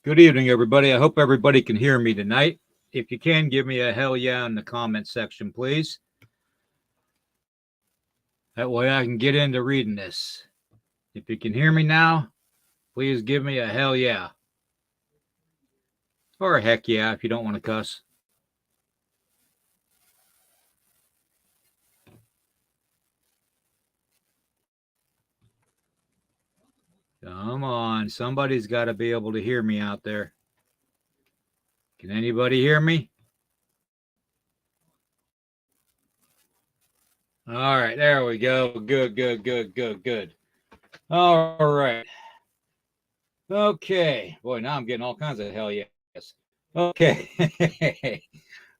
Good evening, everybody. I hope everybody can hear me tonight. If you can, give me a hell yeah in the comment section, please. That way I can get into reading this. If you can hear me now, please give me a hell yeah. Or a heck yeah if you don't want to cuss. Come on, somebody's got to be able to hear me out there. Can anybody hear me? All right, there we go. Good. All right. Okay. Boy, now I'm getting all kinds of hell yes. Okay.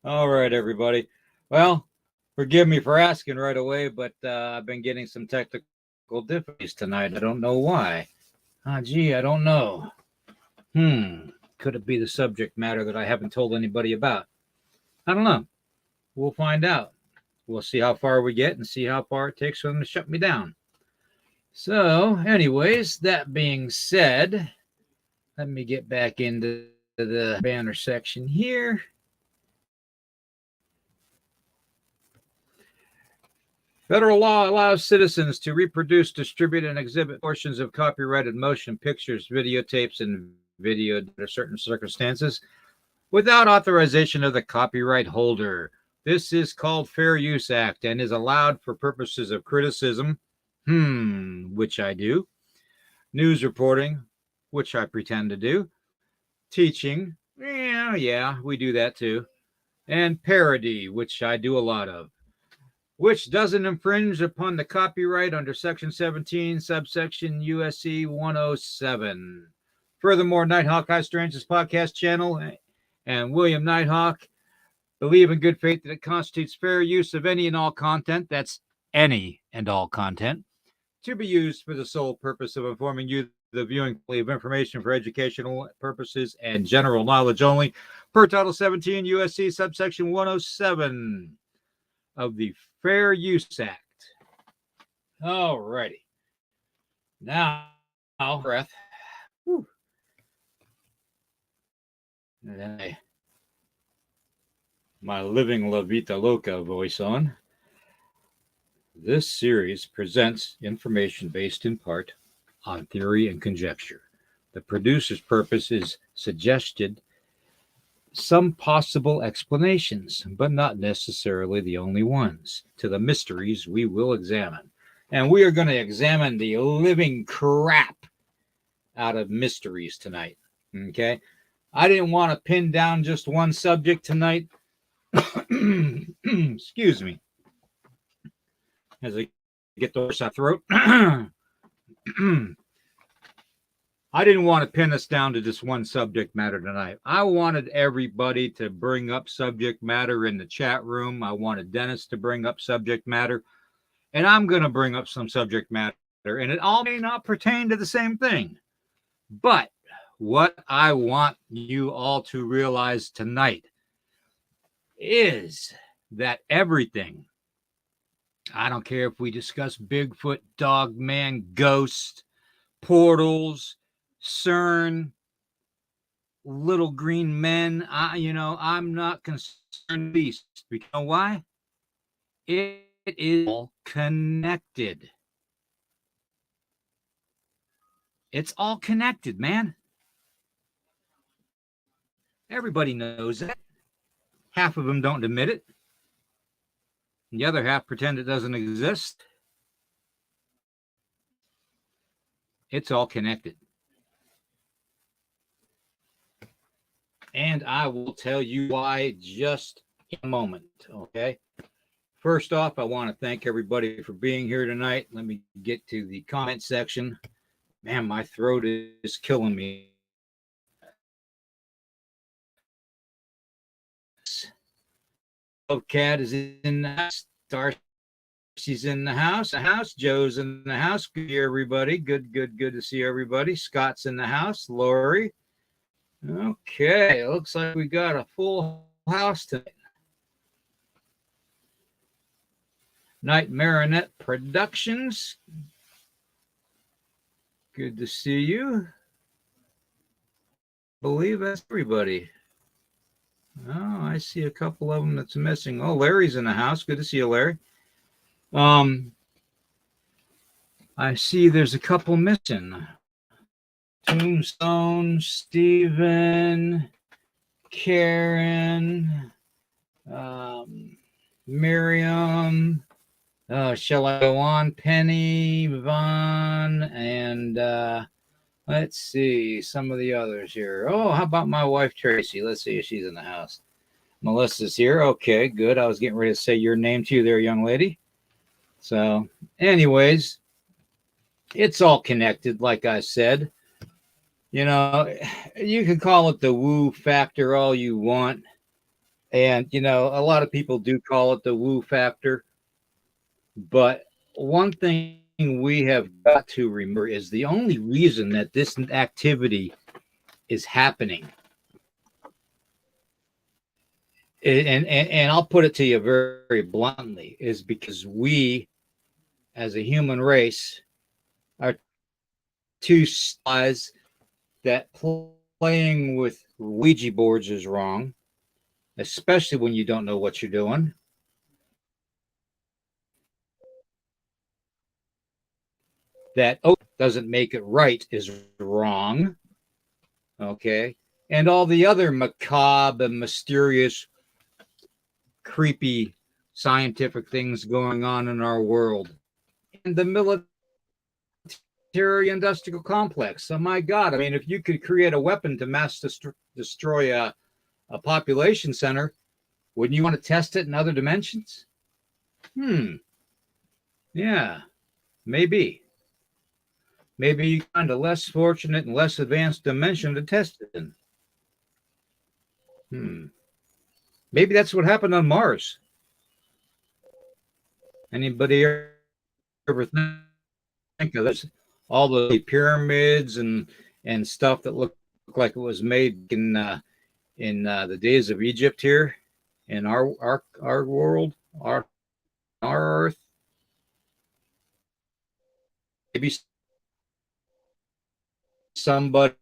All right, everybody. Well, forgive me for asking right away, but I've been getting some technical difficulties tonight. I don't know why. Gee, I don't know. Could it be the subject matter that I haven't told anybody about? I don't know. We'll find out. We'll see how far we get and see how far it takes for them to shut me down. So, anyways, that being said, let me get back into the banner section here. Federal law allows citizens to reproduce, distribute, and exhibit portions of copyrighted motion pictures, videotapes, and video under certain circumstances without authorization of the copyright holder. This is called Fair Use Act and is allowed for purposes of criticism, which I do, news reporting, which I pretend to do, teaching, yeah, we do that too, and parody, which I do a lot of, which doesn't infringe upon the copyright under Section 17, subsection USC 107. Furthermore, Nighthawk High Strangeness podcast channel and William Nighthawk believe in good faith that it constitutes fair use of any and all content, that's any and all content, to be used for the sole purpose of informing you, the viewing of information for educational purposes and general knowledge only, per Title 17 USC subsection 107 of the Fair Use Act. All righty. Now, breath. Whew. My living La Vita Loca voice on. This series presents information based in part on theory and conjecture, The producer's purpose is suggested some possible explanations, but not necessarily the only ones, to the mysteries we will examine. And we are going to examine the living crap out of mysteries tonight. Okay? I didn't want to pin down just one subject tonight. Excuse me. As I get the worse out throat. I didn't want to pin us down to just one subject matter tonight. I wanted everybody to bring up subject matter in the chat room. I wanted Dennis to bring up subject matter. And I'm going to bring up some subject matter. And it all may not pertain to the same thing. But what I want you all to realize tonight is that everything, I don't care if we discuss Bigfoot, Dogman, ghosts, portals, CERN, little green men, I'm not concerned least. You know why? It is all connected. It's all connected, man. Everybody knows that. Half of them don't admit it. The other half pretend it doesn't exist. It's all connected. And I will tell you why just in a moment, okay? First off, I want to thank everybody for being here tonight. Let me get to the comment section. Man, my throat is killing me. Cat is in the house. Darcy's in the house. Joe's in the house. Good to see everybody. Good to see everybody. Scott's in the house. Lori. Okay, looks like we got a full house tonight. Night Marinette Productions. Good to see you. I believe that's everybody. Oh, I see a couple of them that's missing. Oh, Larry's in the house. Good to see you, Larry. I see there's a couple missing. Tombstone, Stephen, Karen, Miriam. Shall I go on? Penny, Vaughn, and let's see some of the others here. Oh, how about my wife, Tracy? Let's see if she's in the house. Melissa's here. Okay, good. I was getting ready to say your name to you there, young lady. So, anyways, it's all connected, like I said. You know, you can call it the woo factor all you want. And, a lot of people do call it the woo factor. But one thing we have got to remember is the only reason that this activity is happening, and I'll put it to you very, very bluntly, is because we, as a human race, are too spies that playing with Ouija boards is wrong, especially when you don't know what you're doing. That doesn't make it right is wrong. Okay. And all the other macabre and mysterious, creepy scientific things going on in our world. And the military industrial complex. Oh my God. I mean, if you could create a weapon to mass destroy a population center, wouldn't you want to test it in other dimensions? Yeah, maybe. Maybe you find a less fortunate and less advanced dimension to test it in. Maybe that's what happened on Mars. Anybody ever think of this? All the pyramids and stuff that looked like it was made in the days of Egypt here in our world, our Earth. Maybe somebody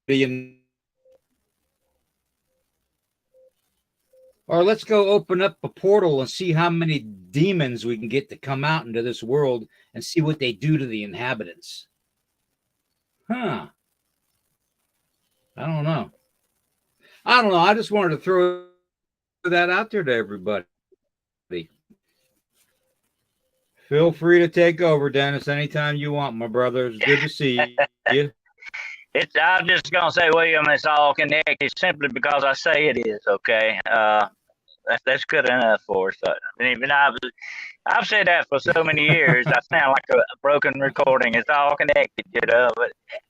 in, or let's go open up a portal and see how many demons we can get to come out into this world and see what they do to the inhabitants. Huh. I don't know. I don't know. I just wanted to throw that out there to everybody. Feel free to take over, Dennis, anytime you want, my brother. It's good to see you. I'm just gonna say, William, it's all connected simply because I say it is. Okay, that's good enough for us. And even I've said that for so many years. I sound like a broken recording. It's all connected,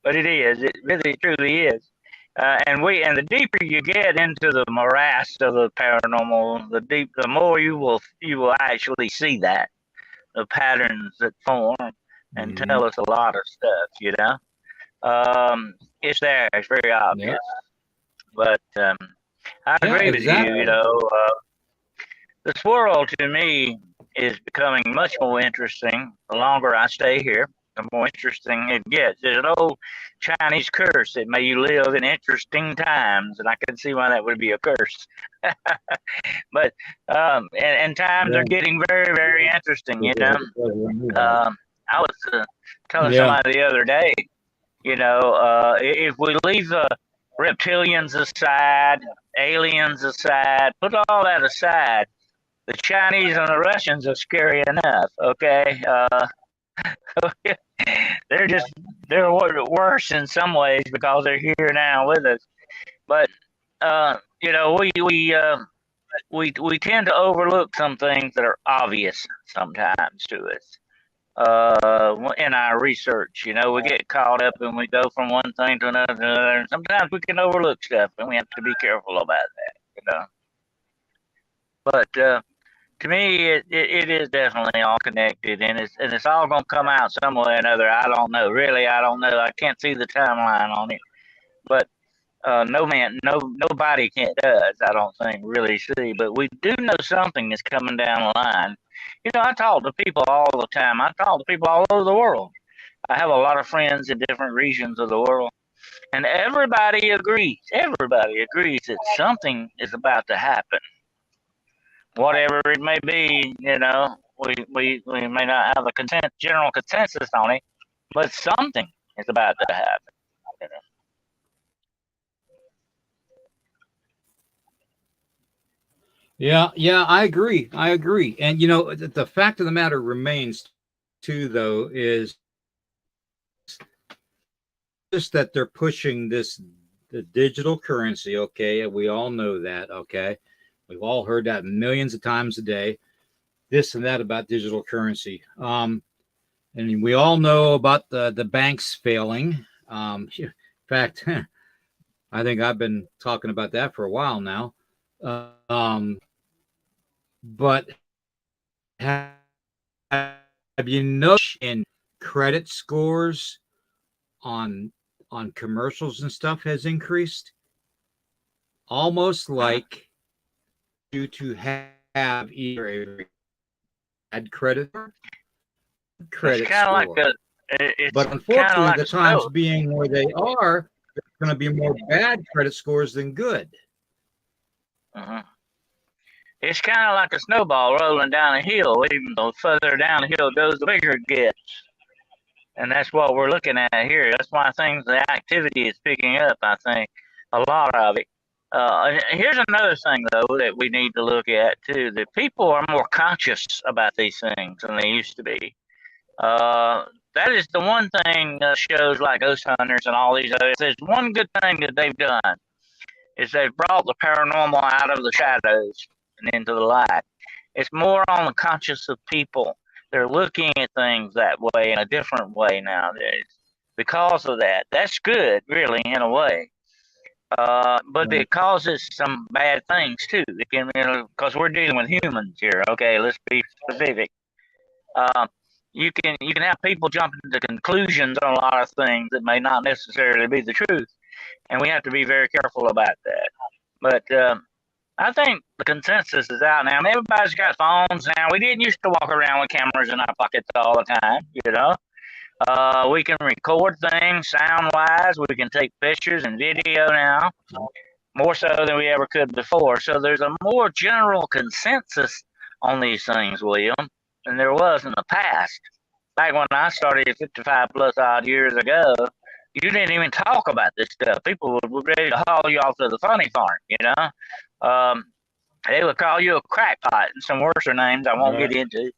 but it is. It really truly is. And the deeper you get into the morass of the paranormal, the more you will actually see that the patterns that form and Mm-hmm. tell us a lot of stuff. It's there. It's very obvious. Yep. But I agree with exactly. you. This world to me is becoming much more interesting the longer I stay here. The more interesting it gets. There's an old Chinese curse that may you live in interesting times, and I can see why that would be a curse. But and times are getting very, very interesting. I was telling somebody the other day, if we leave the reptilians aside, aliens aside, put all that aside, the Chinese and the Russians are scary enough. Okay, they're worse in some ways because they're here now with us. But we tend to overlook some things that are obvious sometimes to us. In our research, we get caught up and we go from one thing to another. And sometimes we can overlook stuff, and we have to be careful about that. But to me, it is definitely all connected, and it's all gonna come out some way or another. I don't know. Really, I don't know. I can't see the timeline on it, but nobody does. I don't think really see, but we do know something is coming down the line. I talk to people all the time. I talk to people all over the world. I have a lot of friends in different regions of the world, and everybody agrees. Everybody agrees that something is about to happen, whatever it may be. We may not have a general consensus on it, but something is about to happen. Yeah, I agree. And the fact of the matter remains, too, though, is just that they're pushing the digital currency. Okay, we all know that. Okay, we've all heard that millions of times a day. This and that about digital currency. And we all know about the banks failing. In fact, I think I've been talking about that for a while now. But have you noticed in credit scores on commercials and stuff has increased? Almost like you to have either a bad credit or good It's credit kind of like score. it's But kind of unfortunately, like the a snow. times being where they are, there's going to be more bad credit scores than good. Uh-huh. It's kind of like a snowball rolling down a hill. Even the further down the hill goes, the bigger it gets. And that's what we're looking at here. That's why the activity is picking up, I think, a lot of it. Here's another thing, though, that we need to look at, too. That people are more conscious about these things than they used to be. That is the one thing shows like Ghost Hunters and all these others. There's one good thing that they've done is they've brought the paranormal out of the shadows and into the light. It's more on the conscious of people. They're looking at things that way in a different way nowadays because of that. That's good, really, in a way. But it causes some bad things too. It can, because we're dealing with humans here. Okay, let's be specific. Uh, you can have people jumping to conclusions on a lot of things that may not necessarily be the truth, and we have to be very careful about that. But I think the consensus is out now. Everybody's got phones now. We didn't used to walk around with cameras in our pockets all the time. We can record things sound wise. We can take pictures and video now, more so than we ever could before. So there's a more general consensus on these things, William, than there was in the past. Back when I started 55 plus odd years ago, you didn't even talk about this stuff. People were ready to haul you off to the funny farm, you know. They would call you a crackpot and some worse names I won't get into.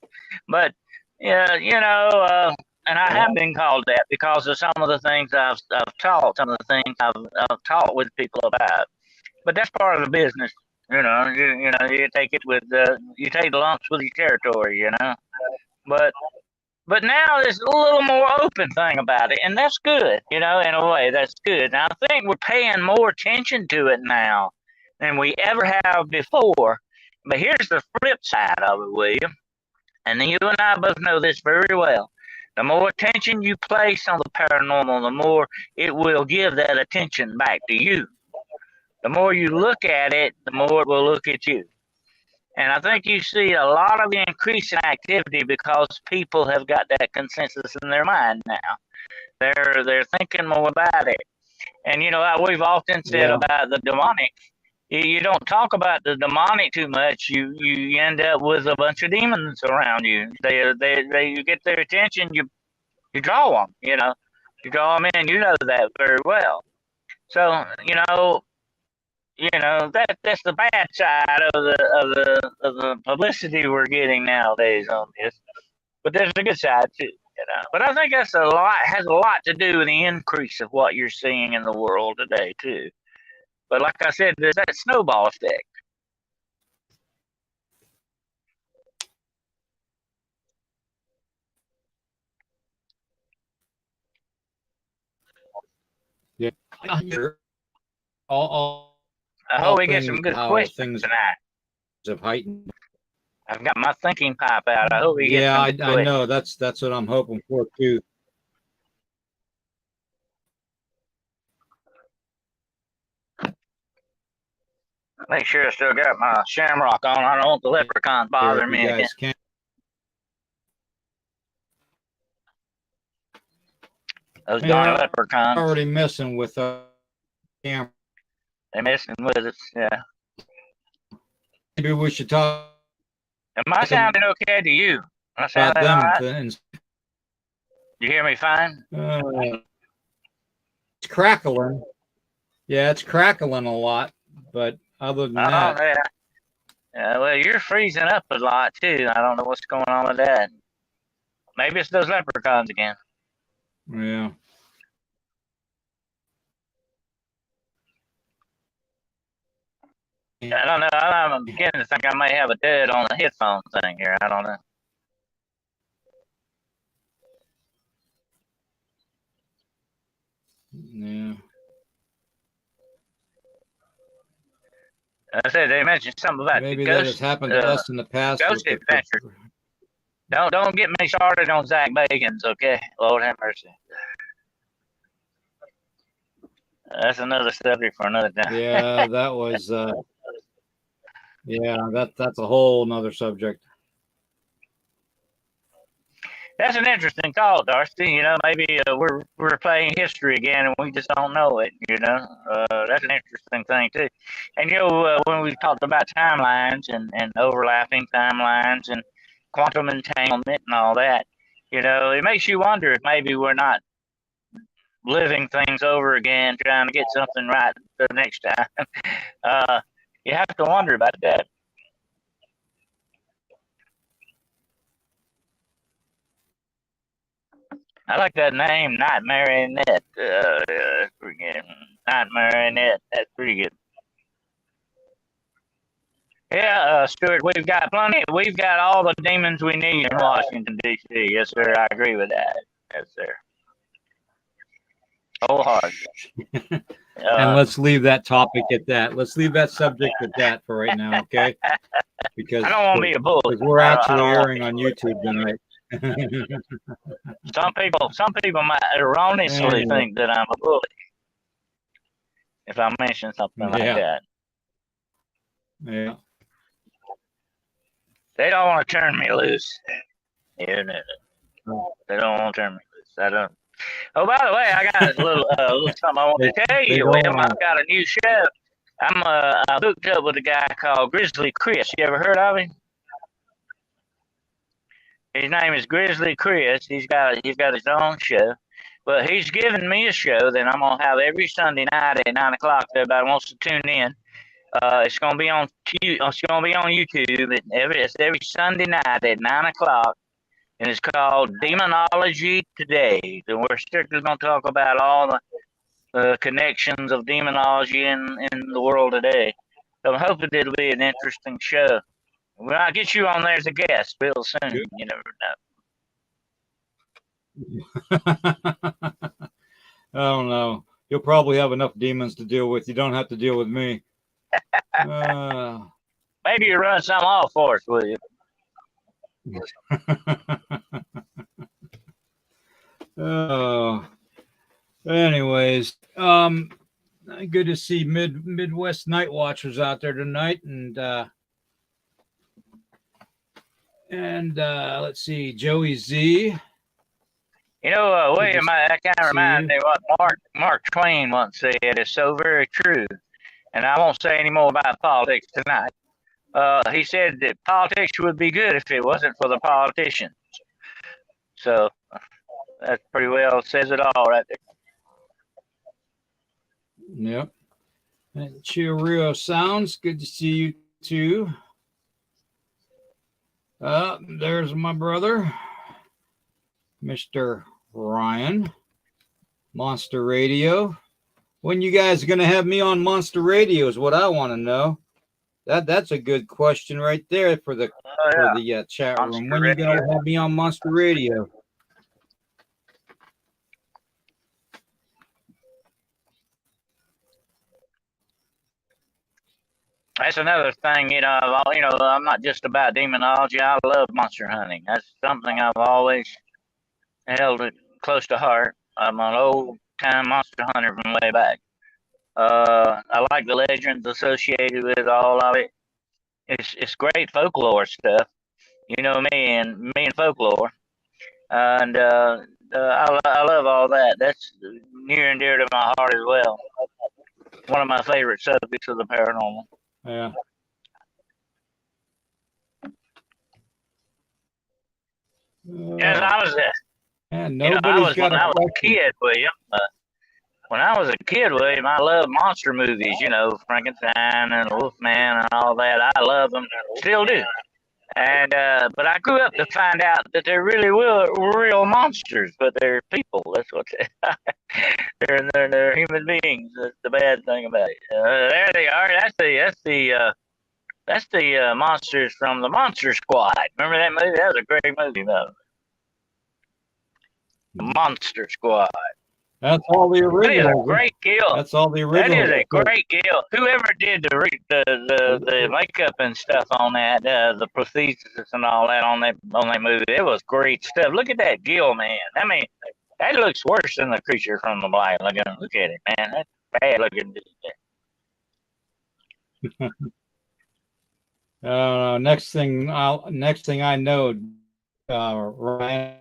But, yeah, you know, and I have been called that because of some of the things I've taught, some of the things I've taught with people about. But that's part of the business, you know. You know, you take it with you take the lumps with your territory, you know. But now there's a little more open thing about it, and that's good, you know. In a way, that's good. And I think we're paying more attention to it now than we ever have before. But here's the flip side of it, William, and you and I both know this very well. The more attention you place on the paranormal, the more it will give that attention back to you. The more you look at it, the more it will look at you. And I think you see a lot of increase in activity because people have got that consensus in their mind now. They're thinking more about it. And you know, we've often said about the demonic, you don't talk about the demonic too much. You end up with a bunch of demons around you. They you get their attention. You draw them. You know, you draw them in. You know that very well. So that's the bad side of the publicity we're getting nowadays on this. But there's a good side too. You know, but I think that's has a lot to do with the increase of what you're seeing in the world today too. But like I said, there's that snowball effect. Yeah, all I hope we get some good questions tonight. Of heightened. I've got my thinking pipe out. I hope we get some good I know that's what I'm hoping for too. Make sure I still got my shamrock on. I don't want the leprechauns bothering me again. Those darn leprechauns. Already messing with our camera. They're messing with us, yeah. Maybe we should talk. Am I sounding okay to you? Am I sounding all right? You hear me fine? It's crackling. Yeah, it's crackling a lot, but other than that. Yeah, well, you're freezing up a lot too. I don't know what's going on with that. Maybe it's those leprechauns again. Yeah. I don't know. I'm beginning to think I may have a dead on the headphone thing here. I don't know. Yeah. I said they mentioned something about maybe the ghost, that has happened to us in the past. Ghost adventure. Don't get me started on Zach Bagans, okay? Lord have mercy. That's another subject for another time. Yeah, that was. Yeah, that's a whole nother subject. That's an interesting thought, Darcy. You know, maybe we're playing history again, and we just don't know it. You know, that's an interesting thing too. And you know, when we talked about timelines and overlapping timelines and quantum entanglement and all that, you know, it makes you wonder if maybe we're not living things over again, trying to get something right the next time. You have to wonder about that. I like that name, Night Marionette. That's pretty good. Night Marionette. That's pretty good. Yeah, Stuart, we've got plenty. We've got all the demons we need in Washington, D.C. Yes, sir. I agree with that. Yes, sir. Wholeheartedly. And let's leave that topic at that. Let's leave that subject at that for right now, okay? Because I don't want to be a bully. Because we're actually airing on YouTube tonight. Some people might erroneously think that I'm a bully if I mention something like that. Yeah. They don't want to turn me loose. Yeah, they don't want to turn me loose. I don't. Oh, by the way, I got a little something I want to tell you, William. I've got a new show. I'm hooked up with a guy called Grizzly Chris. You ever heard of him? His name is Grizzly Chris. He's got his own show. But he's giving me a show that I'm gonna have every Sunday night at 9 o'clock. If everybody wants to tune in. It's gonna be on YouTube. It's every Sunday night at 9 o'clock, and it's called Demonology Today. And we're strictly gonna talk about all the connections of demonology in the world today. So I'm hoping it'll be an interesting show. Well, I'll get you on there as a guest real soon. Good. You never know. I don't know. You'll probably have enough demons to deal with. You don't have to deal with me. Maybe you run some off for us, will you? Anyways, good to see Midwest Night Watchers out there tonight, and let's see, Joey Z. You know, William, that kind of reminds me what Mark Twain once said. It's so very true, and I won't say any more about politics tonight. He said that politics would be good if it wasn't for the politicians. So that pretty well says it all right there. Yep. And Cheerio Sounds, good to see you too. There's my brother, Mr. Ryan. Monster Radio. When you guys are going to have me on Monster Radio is what I want to know. That's a good question right there for the chat room. Monster when you going to have me on Monster Radio? That's another thing, I'm not just about demonology. I love monster hunting. That's something I've always held it close to heart. I'm an old-time monster hunter from way back. I like the legends associated with all of it. It's great folklore stuff. You know me and folklore, and I love all that. That's near and dear to my heart as well. One of my favorite subjects of the paranormal. Yeah. As I was when I was a kid, William. When I was a kid, William, I loved monster movies. You know, Frankenstein and Wolfman and all that. I love them, still do. And but I grew up to find out that they're really real monsters, but they're people. That's what they're human beings. That's the bad thing about it. There they are. That's the monsters from the Monster Squad. Remember that movie? That was a great movie, though. The Monster Squad. That's all the original. That is a great kill. That's all the original. That is a great kill. Whoever did the makeup and stuff on that, the prosthesis and all that on that movie, it was great stuff. Look at that gill, man. I mean, that looks worse than the creature from the Black Lagoon. Look at it, man. That's bad looking. Next thing I know, Ryan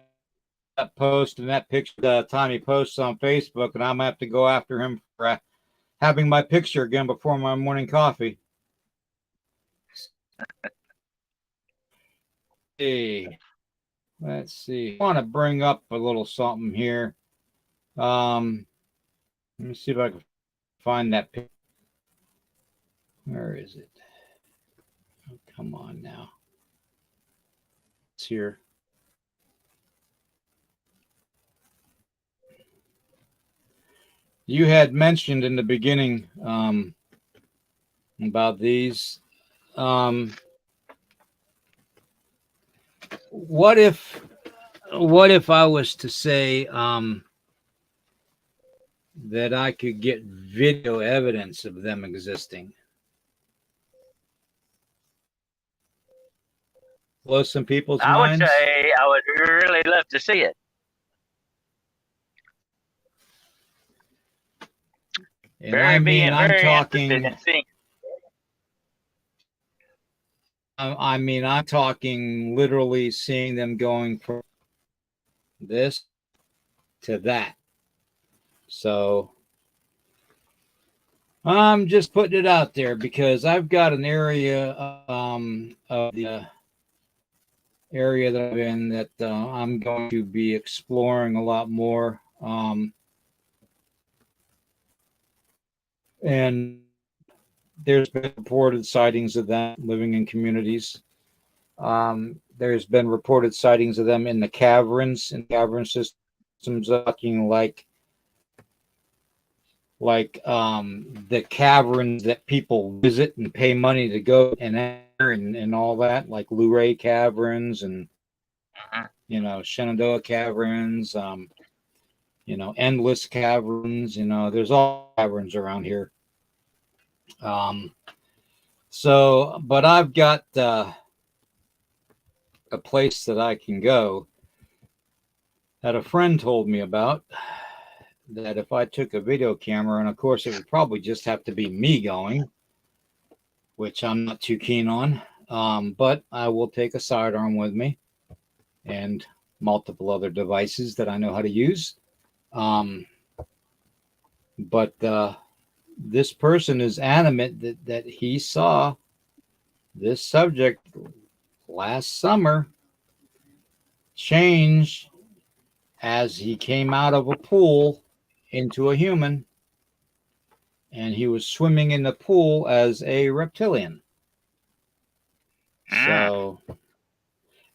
post and that picture time he posts on Facebook, and I'm gonna have to go after him for having my picture again before my morning coffee. Hey, let's see. I want to bring up a little something here. Let me see if I can find that picture. Where is it? Oh, come on now. It's here. You had mentioned in the beginning about these. What if I was to say that I could get video evidence of them existing? Blow some people's minds? I would say I would really love to see it. And I'm talking literally seeing them going from this to that. So I'm just putting it out there because I've got an area of the area that I'm in that I'm going to be exploring a lot more. And there's been reported sightings of them living in communities. There's been reported sightings of them in the caverns, in cavern systems, looking like the caverns that people visit and pay money to go and enter and all that, like Luray Caverns and Shenandoah Caverns, Endless Caverns. There's all caverns around here. But I've got a place that I can go that a friend told me about, that if I took a video camera, and of course it would probably just have to be me going, which I'm not too keen on, but I will take a sidearm with me and multiple other devices that I know how to use. But this person is adamant that he saw this subject last summer change as he came out of a pool into a human, and he was swimming in the pool as a reptilian. So,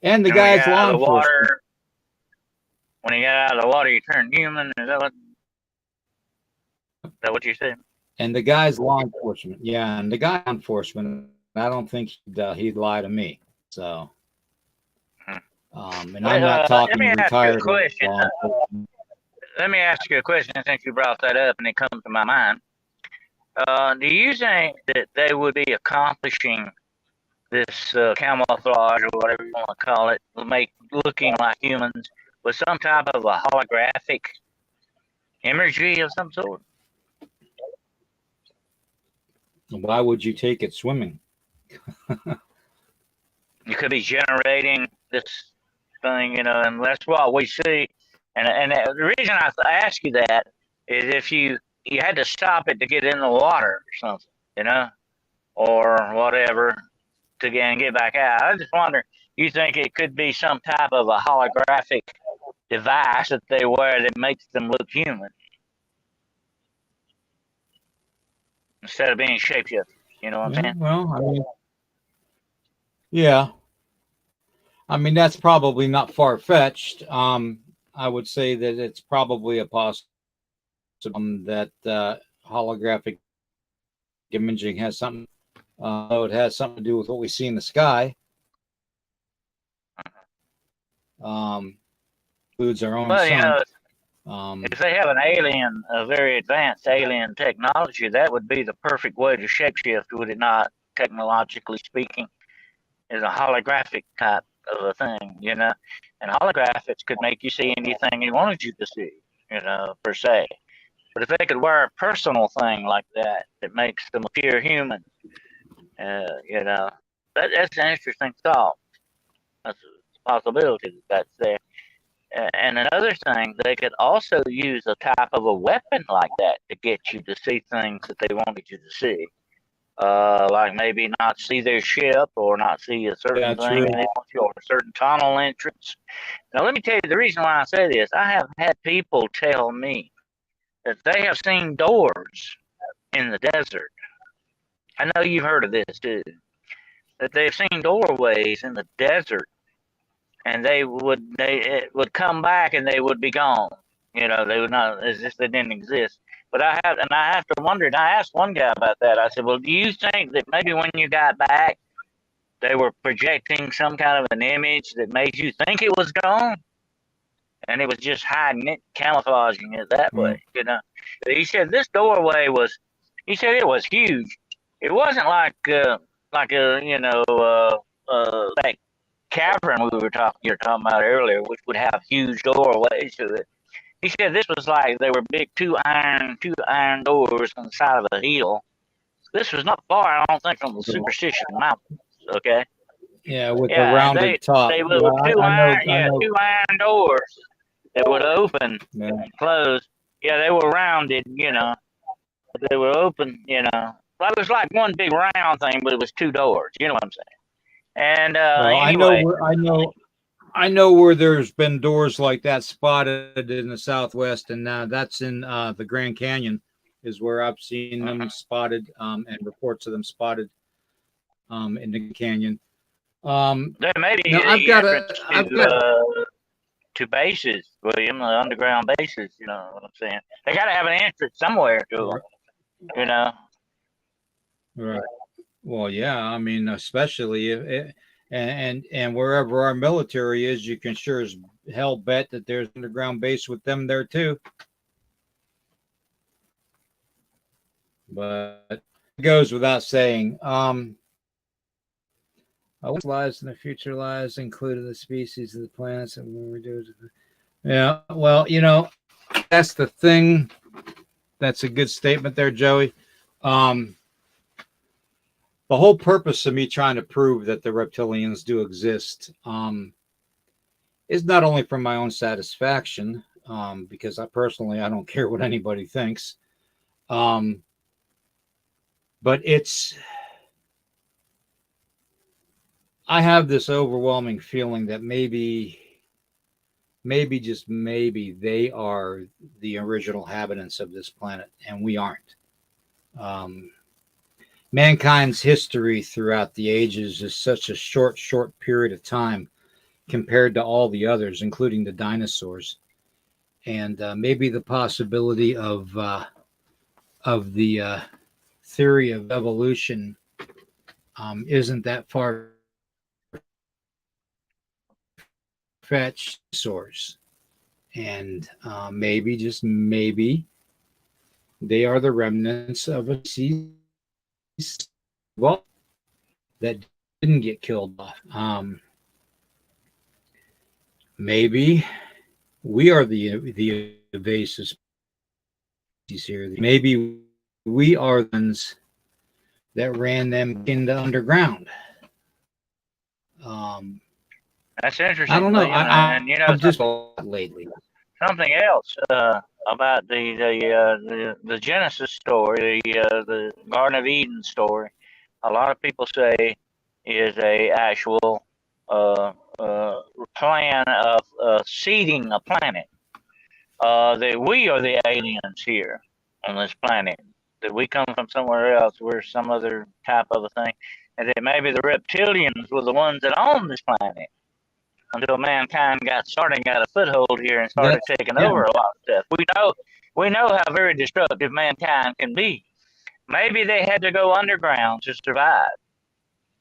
and the guy's law enforcement. When he got out of the water, he turned human. Is that what you said? And the guy's law enforcement. Yeah, and the guy enforcement, I don't think he'd lie to me. So, and I'm not talking retired. Let me ask you a question since you brought that up and it comes to my mind. Do you think that they would be accomplishing this camouflage or whatever you want to call it, looking like humans with some type of a holographic imagery of some sort? Why would you take it swimming? You could be generating this thing, and that's what we see. And the reason I ask you that is if you had to stop it to get in the water or something, or whatever, to get back out. I just wonder, you think it could be some type of a holographic device that they wear that makes them look human instead of being shapeshifters? You know what I'm saying? Well, yeah. That's probably not far-fetched. I would say that it's probably a possibility that holographic imaging has something. It has something to do with what we see in the sky. Includes our own sun. If they have a very advanced alien technology, that would be the perfect way to shapeshift, would it not? Technologically speaking, is a holographic type of a thing, and holographics could make you see anything they wanted you to see, per se. But if they could wear a personal thing like that makes them appear human, that's an interesting thought. That's a possibility that's there. And another thing, they could also use a type of a weapon like that to get you to see things that they wanted you to see. Like maybe not see their ship or not see a certain thing, and they want you or a certain tunnel entrance. Now, let me tell you the reason why I say this. I have had people tell me that they have seen doors in the desert. I know you've heard of this too. That they've seen doorways in the desert, and they would come back and they would be gone. They would not, as if they didn't exist. But I have to wonder, and I asked one guy about that. I said, well, do you think that maybe when you got back, they were projecting some kind of an image that made you think it was gone? And it was just hiding it, camouflaging it that way, But he said this doorway it was huge. It wasn't like that cavern you were talking about earlier, which would have huge doorways to it. He said this was like they were big two iron doors on the side of a hill. This was not far, I don't think, from the Superstition Mountains. Okay. Yeah, with the rounded top. They were two iron doors that would open and close. Yeah, they were rounded, They were open, Well, it was like one big round thing, but it was two doors. You know what I'm saying? And anyway, I know where there's been doors like that spotted in the Southwest, and that's in the Grand Canyon, is where I've seen them spotted, and reports of them spotted in the canyon. There may be Now the entrance I've got to bases, William, the underground bases. You know what I'm saying? They got to have an entrance somewhere to them. You know. right. Well, yeah, I mean, especially if and wherever our military is, you can sure as hell bet that there's an underground base with them there too. But it goes without saying. What lies in the future lies, including the species of the planets and what we do. Yeah, well, that's the thing. That's a good statement there, Joey. The whole purpose of me trying to prove that the reptilians do exist is not only for my own satisfaction, because I don't care what anybody thinks, but I have this overwhelming feeling that maybe just maybe they are the original inhabitants of this planet and we aren't. Mankind's history throughout the ages is such a short period of time compared to all the others, including the dinosaurs. And maybe the possibility of the theory of evolution isn't that far fetched source. And maybe, just maybe, they are the remnants of a species that didn't get killed off. Maybe we are the invasive species here. Maybe we are the ones that ran them into underground. That's interesting. I don't know. And I've just lately something else about the Genesis story, the Garden of Eden story. A lot of people say is a actual plan of seeding a planet. That we are the aliens here on this planet. That we come from somewhere else. We're some other type of a thing, and that maybe the reptilians were the ones that own this planet until mankind got started, got a foothold here, and started taking over a lot of stuff. We know how very destructive mankind can be. Maybe they had to go underground to survive,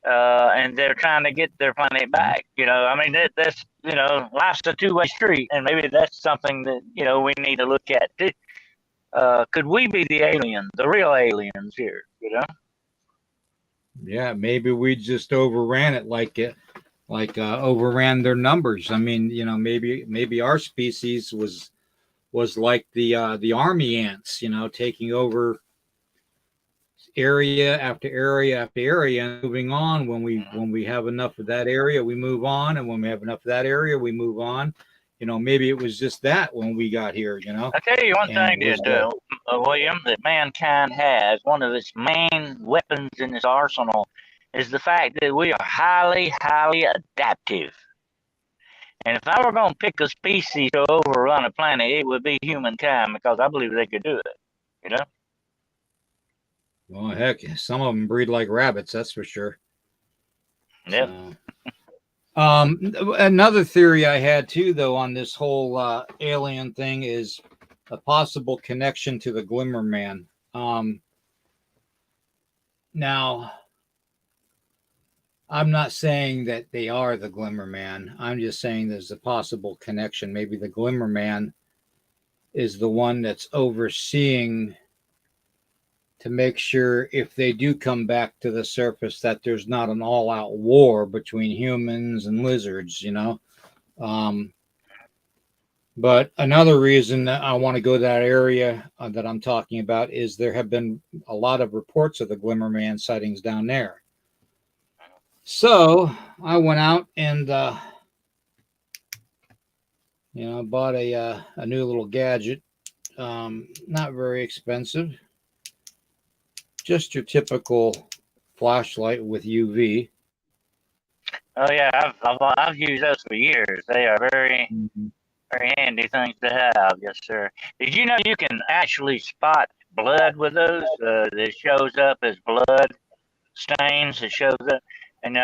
and they're trying to get their planet back. I mean, that's life's a two-way street, and maybe that's something that we need to look at too. Could we be the aliens, the real aliens here? Yeah, maybe we just overran it, overran their numbers. I mean, maybe our species was like the army ants, taking over area after area after area and moving on. When we have enough of that area, we move on, and when we have enough of that area, we move on. Maybe it was just that when we got here. I'll tell you one thing, William, that mankind has, one of its main weapons in its arsenal, is the fact that we are highly, highly adaptive. And if I were going to pick a species to overrun a planet, it would be humankind, because I believe they could do it. Well, heck, some of them breed like rabbits, that's for sure. Yep. Another theory I had too, though, on this whole alien thing is a possible connection to the Glimmer Man. Now, I'm not saying that they are the Glimmer Man. I'm just saying there's a possible connection. Maybe the Glimmer Man is the one that's overseeing to make sure if they do come back to the surface that there's not an all-out war between humans and lizards, But another reason that I want to go to that area that I'm talking about is there have been a lot of reports of the Glimmer Man sightings down there. So I went out and, bought a new little gadget. Not very expensive. Just your typical flashlight with UV. Oh yeah, I've used those for years. They are very Mhm. very handy things to have. Yes, sir. Did you know you can actually spot blood with those? It shows up as blood stains. It shows up. And,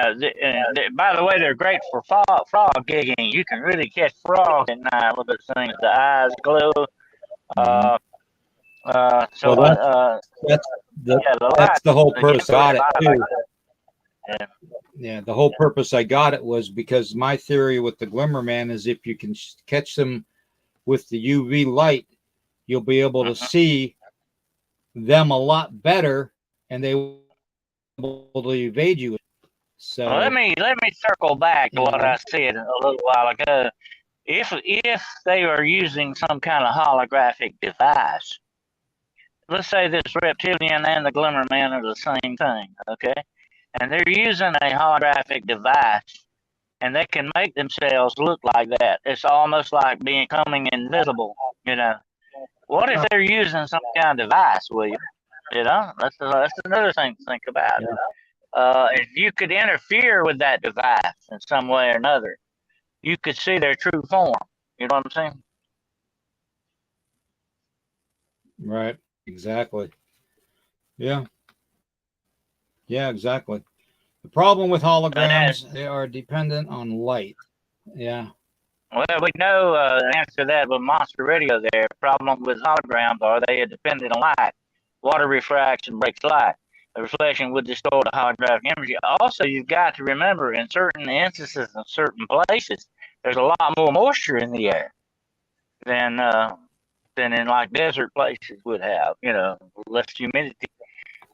by the way, they're great for frog gigging. You can really catch frogs at night with those things. The eyes glow. Mhm. Uh, Well, that's the yeah, the that's light the whole gives purpose. a I got it lot of too. yeah. Yeah, the whole purpose I got it was because my theory with the glimmer man is if you can catch them with the UV light, you'll be able to Mhm. see them a lot better, and they will be able to evade you. Well, So let me circle back to you what I know, said a little while ago. If they are using some kind of holographic device, let's say this reptilian and the glimmer man are the same thing, okay? And they're using a holographic device, and they can make themselves look like that. It's almost like becoming invisible, you know. What if they're using some kind of device, William? You know, that's another thing to think about. yeah, If you could interfere with that device in some way or another, you could see their true form. You know what I'm saying? right, exactly. Yeah, yeah, exactly. The problem with And then, holograms, they are dependent on light. Yeah, well, we know the answer to that with Monster Radio there. Problem with holograms are they are dependent on light. Water refraction breaks light. The reflection would distort the holographic image. Also, you've got to remember in certain instances in certain places, there's a lot more moisture in the air than than in like desert places would have. You know, less humidity.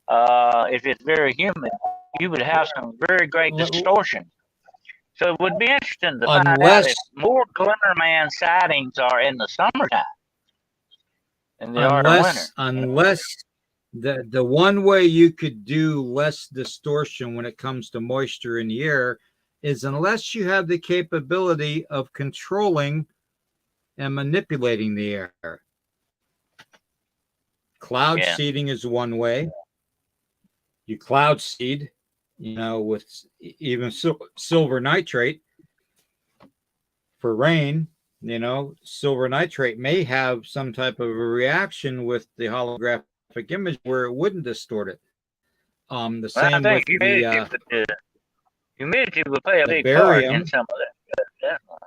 If it's very humid, you would have some very great distortion. So it would be interesting to find out unless if more Glimmerman sightings are in the summertime than they are in winter. unless the one way you could do less distortion when it comes to moisture in the air is unless you have the capability of controlling and manipulating the air. Cloud Yeah. seeding is one way. You cloud seed, with even silver nitrate for rain. Silver nitrate may have some type of a reaction with the holographic image where it wouldn't distort it. The Well, I same think with humidity would play a the big part in barium. some of that. Definitely.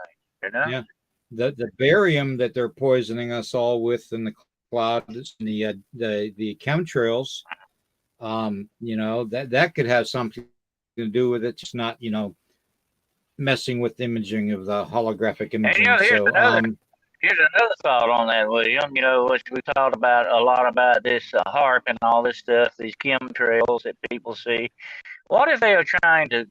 You know? Yeah, the barium that they're poisoning us all with in the clouds and the chemtrails. That could have something to do with it. Just not messing with imaging of the holographic And imaging. So here's another thought on that, William. You know, which we talked about a lot about this HARP and all this stuff, these chemtrails that people see. What if they are trying to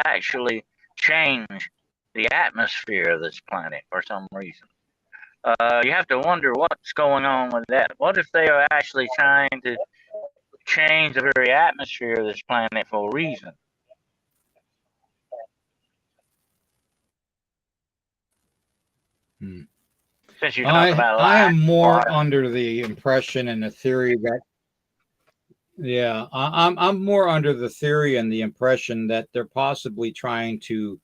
actually change the atmosphere of this planet for some reason? You have to wonder what's going on with that. What if they are actually trying to change the very atmosphere of this planet for a reason? hmm. Since you talk I about I light, am more water, under the impression and the theory that yeah, I'm more under the theory and the impression that they're possibly trying to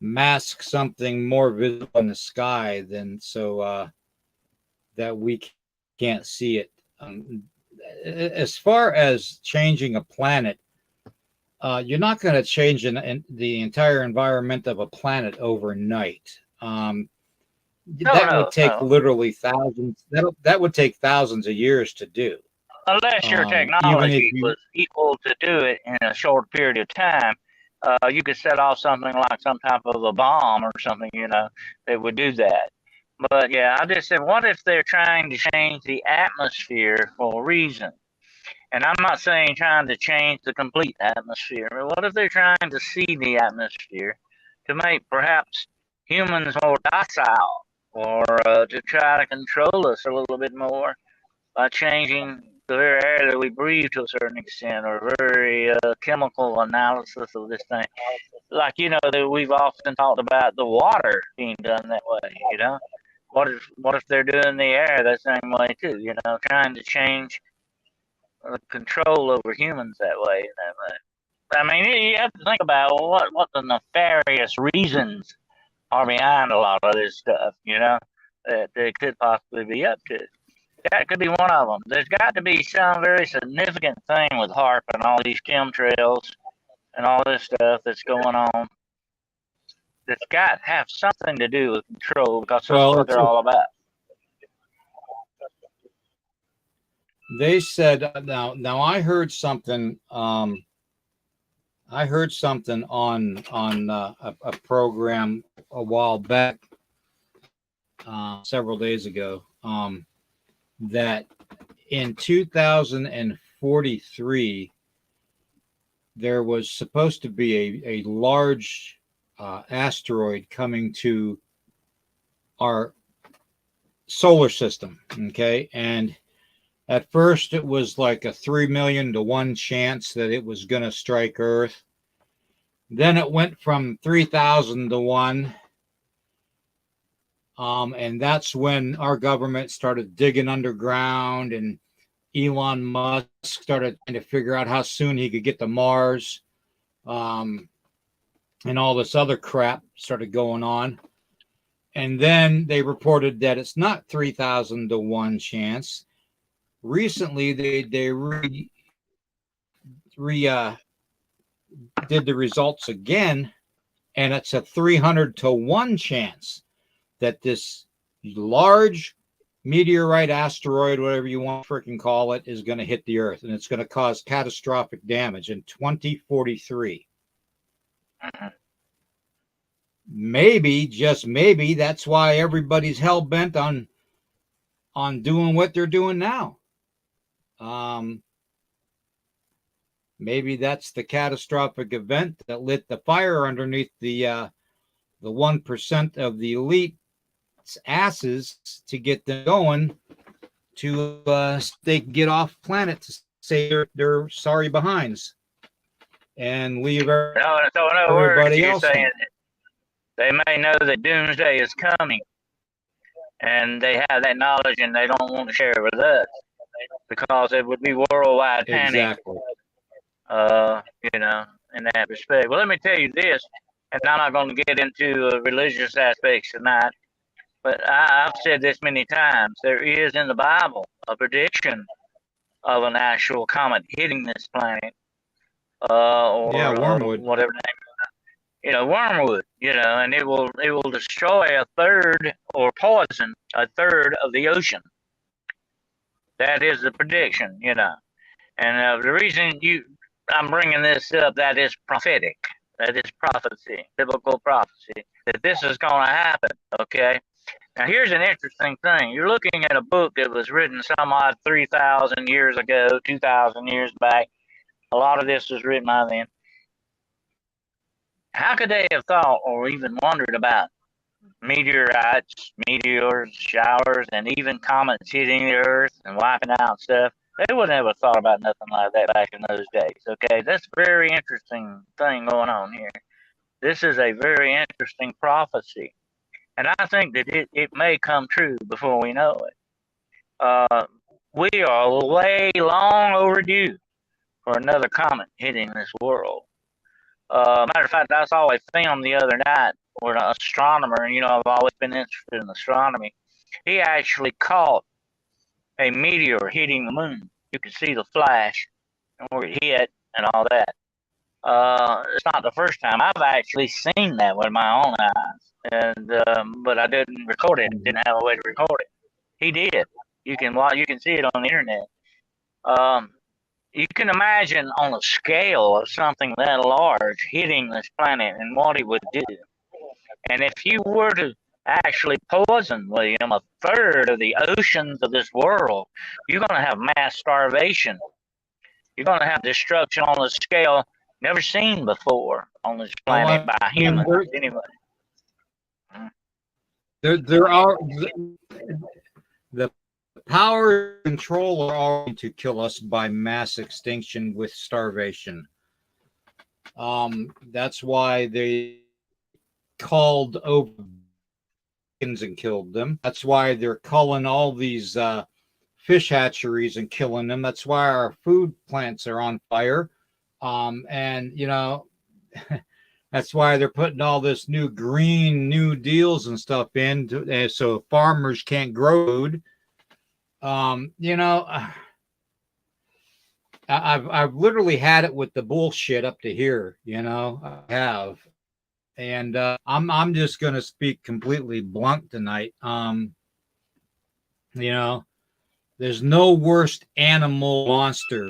mask something more visible in the sky than so that we can't see it. As far as changing a planet, you're not going to change the entire environment of a planet overnight. no, That would no, take no. literally thousands. That would take thousands of years to do. Unless your Even if technology you was equal to do it in a short period of time, you could set off something like some type of a bomb or something, that would do that. But yeah, I just said, what if they're trying to change the atmosphere for a reason? And I'm not saying trying to change the complete atmosphere. I mean, what if they're trying to see the atmosphere to make perhaps humans more docile or to try to control us a little bit more by changing the very air that we breathe to a certain extent or very chemical analysis of this thing? Like, that we've often talked about the water being done that way, What if they're doing the air that same way too, trying to change control over humans that way. I mean, you have to think about what the nefarious reasons are behind a lot of this stuff, that they could possibly be up to. That could be one of them. There's got to be some very significant thing with HARP and all these chemtrails and all this stuff that's going on. That's got to have something to do with control, because that's what they're all about. They said now I heard something. I heard something on a program a while back, several days ago, that in 2043 there was supposed to be a large asteroid coming to our solar system. Okay, and at first it was like a 3 million to 1 chance that it was going to strike Earth. Then it went from 3,000 to 1. And that's when our government started digging underground, and Elon Musk started trying to figure out how soon he could get to Mars. And all this other crap started going on. And then they reported that it's not 3,000 to 1 chance. Recently, they did the results again, and it's a 300 to 1 chance that this large meteorite, asteroid, whatever you want to freaking call it, is going to hit the Earth, and it's going to cause catastrophic damage in 2043. Maybe, just maybe, that's why everybody's hell-bent on doing what they're doing now. Maybe that's the catastrophic event that lit the fire underneath the 1% of the elite's asses to get them going, to they can get off planet to say they're sorry behinds and leave everybody else. They may know that doomsday is coming, and they have that knowledge, and they don't want to share it with us because it would be worldwide panic. Exactly. In that respect. Well, let me tell you this, and I'm not going to get into religious aspects tonight, but I've said this many times. There is in the Bible a prediction of an actual comet hitting this planet, or wormwood, whatever name. Wormwood. And it will destroy a third, or poison a third of the ocean. That is the prediction. And the reason I'm bringing this up, that is prophetic. That is prophecy, biblical prophecy, that this is going to happen, okay? Now, here's an interesting thing. You're looking at a book that was written some odd 3,000 years ago, 2,000 years back. A lot of this was written by then. How could they have thought or even wondered about meteorites, meteors, showers, and even comets hitting the Earth and wiping out stuff? They would never thought about nothing like that back in those days, okay? That's a very interesting thing going on here. This is a very interesting prophecy. And I think that it may come true before we know it. We are way long overdue for another comet hitting this world. Matter of fact, I saw a film the other night where an astronomer, and I've always been interested in astronomy, he actually caught a meteor hitting the moon. You could see the flash and where it hit and all that. It's not the first time. I've actually seen that with my own eyes, and but I didn't record it. Didn't have a way to record it. He did. You can see it on the internet. You can imagine on a scale of something that large hitting this planet and what it would do. And if you were to actually poison, William, a third of the oceans of this world, you're going to have mass starvation. You're going to have destruction on a scale never seen before on this planet by humans. Anyway, there are the power and control are already to kill us by mass extinction with starvation. That's why they called over and killed them. That's why they're culling all these fish hatcheries and killing them. That's why our food plants are on fire, And that's why they're putting all this new green new deals and stuff in, so farmers can't grow food. I've literally had it with the bullshit up to here. I have, and I'm just gonna speak completely blunt tonight. There's no worse animal monster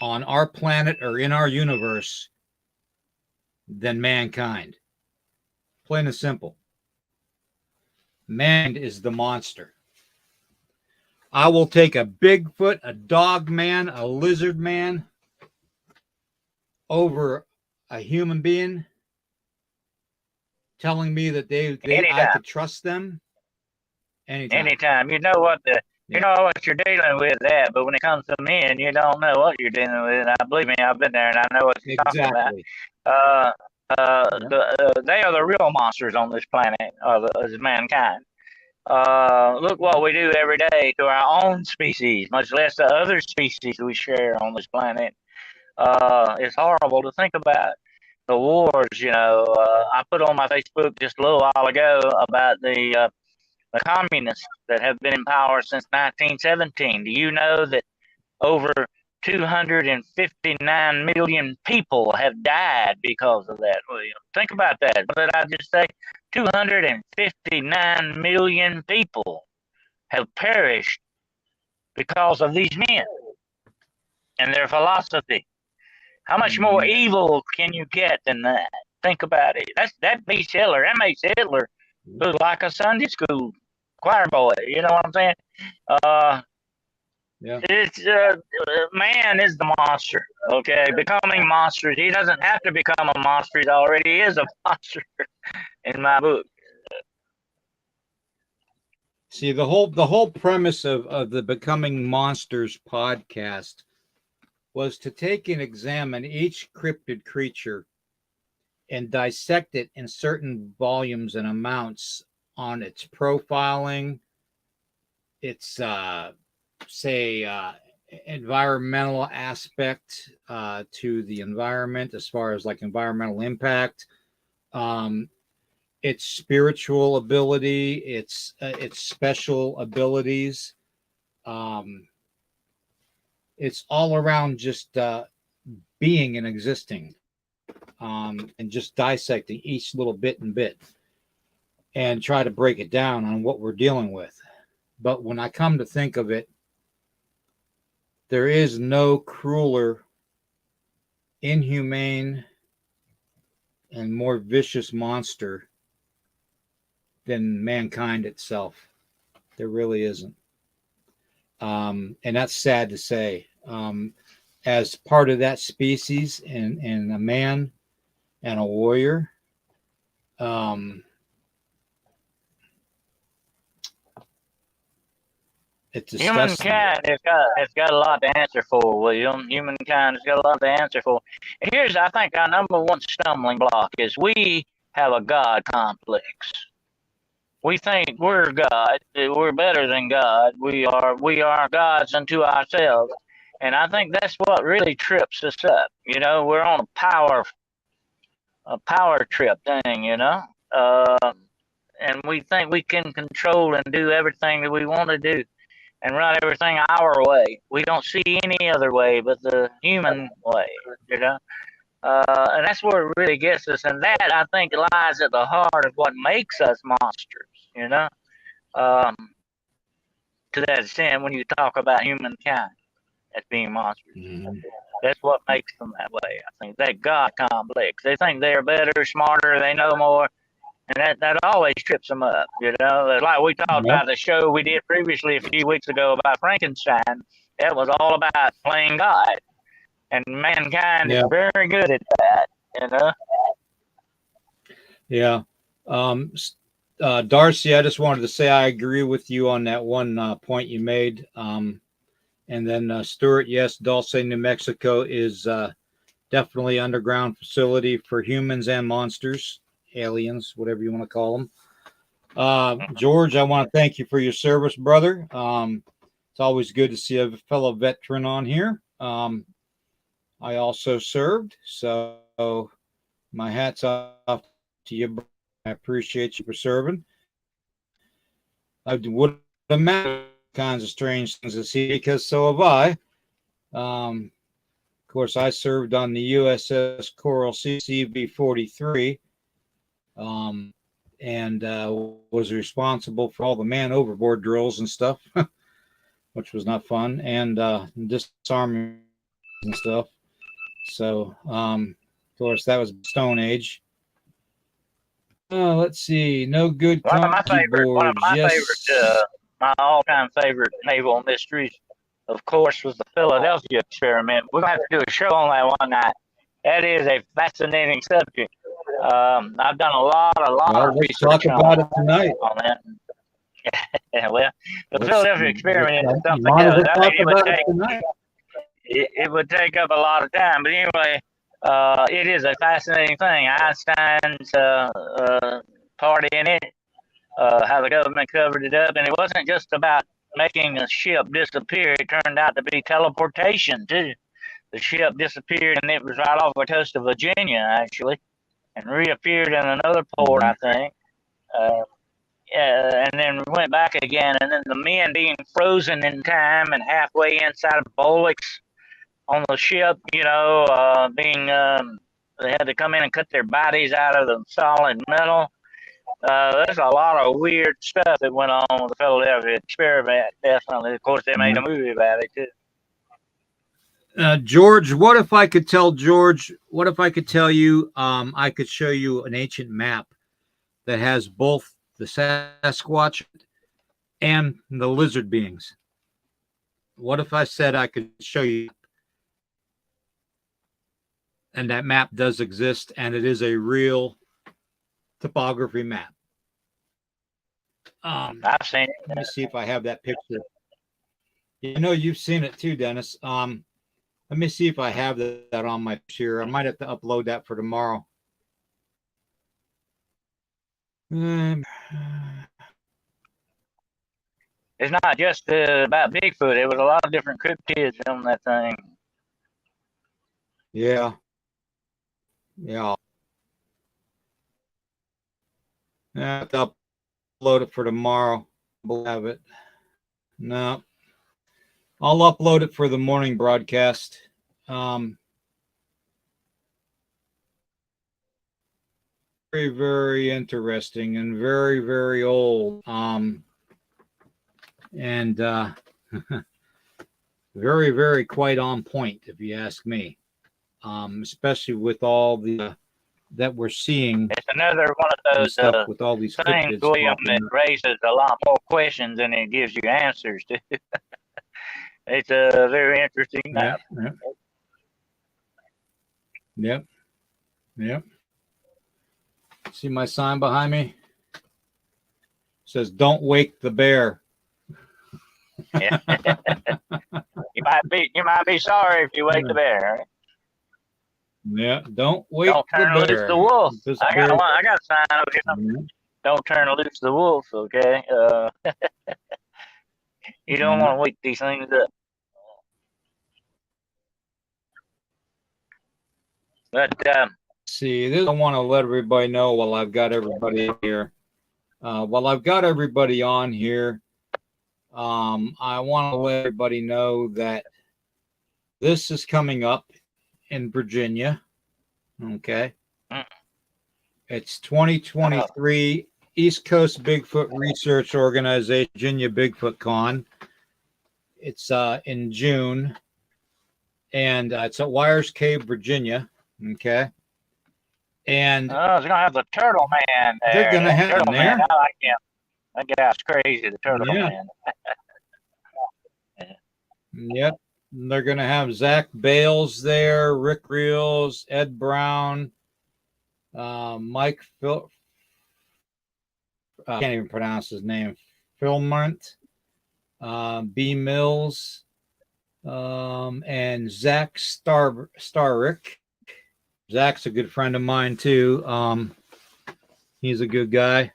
on our planet or in our universe than mankind. Plain and simple. Man is the monster. I will take a Bigfoot, a dog man, a lizard man over a human being telling me that I could trust them anytime. You know what you're dealing with that, but when it comes to men, you don't know what you're dealing with. And believe me, I've been there and I know what you're talking about. They are the real monsters on this planet, as mankind. Look what we do every day to our own species, much less the other species we share on this planet. It's horrible to think about. The wars, I put on my Facebook just a little while ago about the communists that have been in power since 1917. Do you know that over 259 million people have died because of that, William? Think about that. What did I just say? 259 million people have perished because of these men and their philosophy. How much more evil can you get than that? Think about it. That beats Hitler. That makes Hitler look like a Sunday school choir boy. You know what I'm saying? It's man is the monster. Okay, becoming monsters. He doesn't have to become a monster. He already is a monster in my book. See, the whole premise of the Becoming Monsters podcast was to take and examine each cryptid creature and dissect it in certain volumes and amounts on its profiling, its environmental aspect to the environment, as far as like environmental impact, its spiritual ability, its special abilities. It's all around just being and existing, and just dissecting each little bit and try to break it down on what we're dealing with. But when I come to think of it, there is no crueler, inhumane, and more vicious monster than mankind itself. There really isn't. And that's sad to say. As part of that species and a man and a warrior, it's disgusting. Humankind has got a lot to answer for, William. Humankind has got a lot to answer for. And here's, I think, our number one stumbling block is we have a God complex. We think we're God. We're better than God. We are gods unto ourselves. And I think that's what really trips us up. We're on a power trip thing, and we think we can control and do everything that we want to do and run everything our way. We don't see any other way but the human way, and that's where it really gets us. And that, I think, lies at the heart of what makes us monsters, to that extent, when you talk about humankind as being monsters. That's what makes them that way. I think that God complex. They think they're better, smarter, they know more, and that always trips them up. Like we talked about the show we did previously a few weeks ago about Frankenstein. It was all about playing God, and mankind is very good at that. Yeah. Darcy, I just wanted to say I agree with you on that one point you made. And then Stuart, yes, Dulce, New Mexico is definitely underground facility for humans and monsters, aliens, whatever you want to call them. George, I want to thank you for your service, brother. It's always good to see a fellow veteran on here. I also served, so my hat's off to you. I appreciate you for serving. I would imagine kinds of strange things to see because so have I. Of course, I served on the USS Coral Sea CV-43, and was responsible for all the man overboard drills and stuff, which was not fun, and disarming and stuff. So, of course, that was Stone Age. Let's see. No good One of my comedy boards. Yes. my all-time favorite naval mysteries, of course, was the Philadelphia experiment. We're gonna have to do a show on that one night. That is a fascinating subject. I've done a lot of Let's research talk about it tonight. on that. Yeah, well, the Philadelphia experiment is something else. I think it would take up a lot of time. But anyway, it is a fascinating thing. Einstein's part in it, how the government covered it up, and it wasn't just about making a ship disappear. It turned out to be teleportation too. The ship disappeared, and it was right off the coast of Virginia, actually, and reappeared in another port, I think. And then went back again, and then the men being frozen in time and halfway inside of bullocks on the ship, they had to come in and cut their bodies out of the solid metal. There's a lot of weird stuff that went on with the Philadelphia experiment, definitely. Of course, they made a movie about it, too. George, what if I could tell you, I could show you an ancient map that has both the Sasquatch and the lizard beings? What if I said I could show you, and that map does exist, and it is a real topography map? I've seen it. Let me see if I have that picture. You know, you've seen it too, Dennis. Let me see if I have that on my picture. I might have to upload that for tomorrow. It's not just about Bigfoot. There was a lot of different cryptids on that thing. Yeah. I have to upload it for tomorrow. We'll have it. No. I'll upload it for the morning broadcast. Very, very interesting and very, very old. And very, very quite on point, if you ask me. Especially with all the that we're seeing. It's another one of those with all these things, William, that raises a lot more questions than it gives you answers to. It's a very interesting map. Yep. See my sign behind me? It says, "Don't wake the bear." Yeah. You might be sorry if you wake the bear. Right? Yeah, don't wake the bear. Don't turn loose the wolf. I got a sign over here. Don't turn loose the wolf, okay? You don't want to wake these things up. But see, this I want to let everybody know while I've got everybody here. While I've got everybody on here, I want to let everybody know that this is coming up in Virginia. Okay. It's 2023 East Coast Bigfoot Research Organization, Virginia Bigfoot Con. It's in June, and it's at Wires Cave, Virginia. Okay. And they're gonna have the Turtle Man there. They're gonna have him there. I like him. That guy's crazy, the Turtle Man. Yep. They're gonna have Zach Bales there, Rick Reels, Ed Brown, Mike Phil. I can't even pronounce his name. Philmont, B. Mills, and Zach Starrick. Zach's a good friend of mine too. He's a good guy.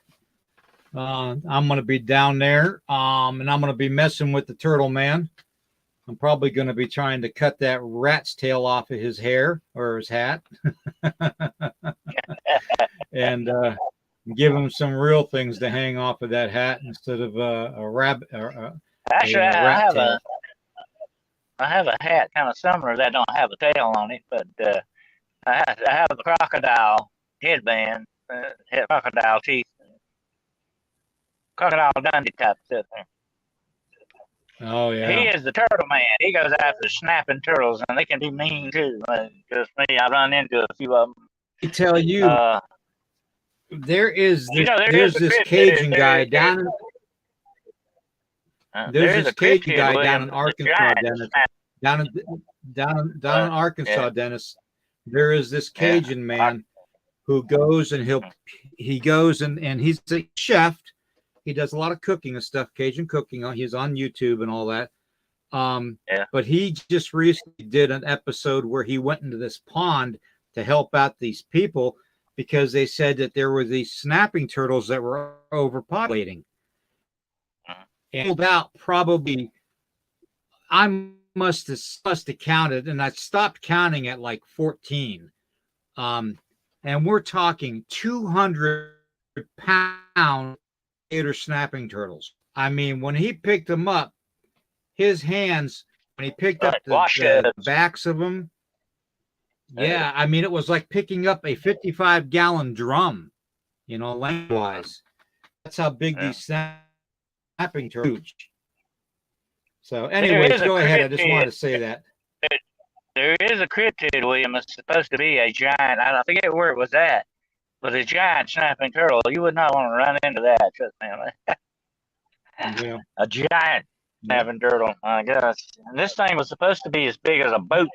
I'm going to be down there, and I'm going to be messing with the Turtle Man. I'm probably going to be trying to cut that rat's tail off of his hair or his hat, and give him some real things to hang off of that hat instead of a rabbit or Actually, a rat tail. I have a hat kind of similar that don't have a tail on it, but I have a crocodile headband, crocodile teeth, crocodile Dundee type stuff. Oh yeah. He is the turtle man. He goes after snapping turtles, and they can be mean too. Just me, I run into a few of them. I tell you, there's this Cajun guy down. There's this Cajun guy down in Arkansas, Dennis. Down in Arkansas, Dennis. There is this Cajun man who goes and he goes and he's a chef. He does a lot of cooking and stuff, Cajun cooking. He's on YouTube and all that. But he just recently did an episode where he went into this pond to help out these people because they said that there were these snapping turtles that were overpopulating. And pulled out probably, I must have counted, and I stopped counting at like 14. And we're talking 200-pound snapping turtles. I mean, when he picked them up, his hands, when he picked up the backs of them, I mean, it was like picking up a 55-gallon drum, lengthwise. That's how big these snapping turtles. So, anyways, go ahead. I just wanted to say that. There is a cryptid, William. It's supposed to be a giant. I forget where it was at. But a giant snapping turtle, you would not want to run into that, trust me. Yeah. A giant snapping turtle, I guess. And this thing was supposed to be as big as a boat,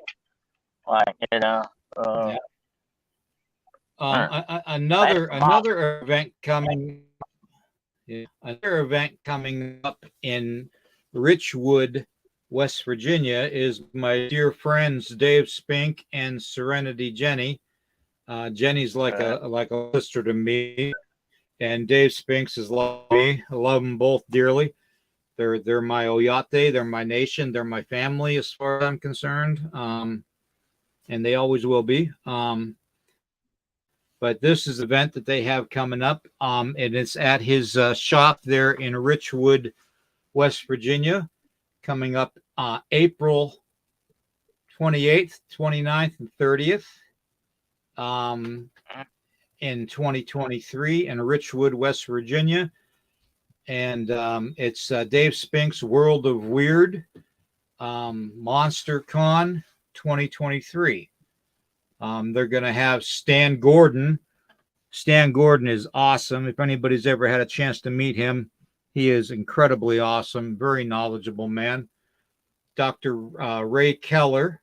Another event coming. Another event coming up in Richwood, West Virginia, is my dear friends Dave Spink and Serenity Jenny. Jenny's like a sister to me, and Dave Spinks is like me. I love them both dearly. They're my oyate, they're my nation, they're my family as far as I'm concerned, and they always will be. But this is an event that they have coming up, and it's at his shop there in Richwood, West Virginia, coming up April 28th, 29th, and 30th. In 2023 in Richwood, West Virginia. And it's Dave Spink's World of Weird Monster Con 2023. They're going to have Stan Gordon. Stan Gordon is awesome. If anybody's ever had a chance to meet him, he is incredibly awesome, very knowledgeable man. Dr. Ray Keller.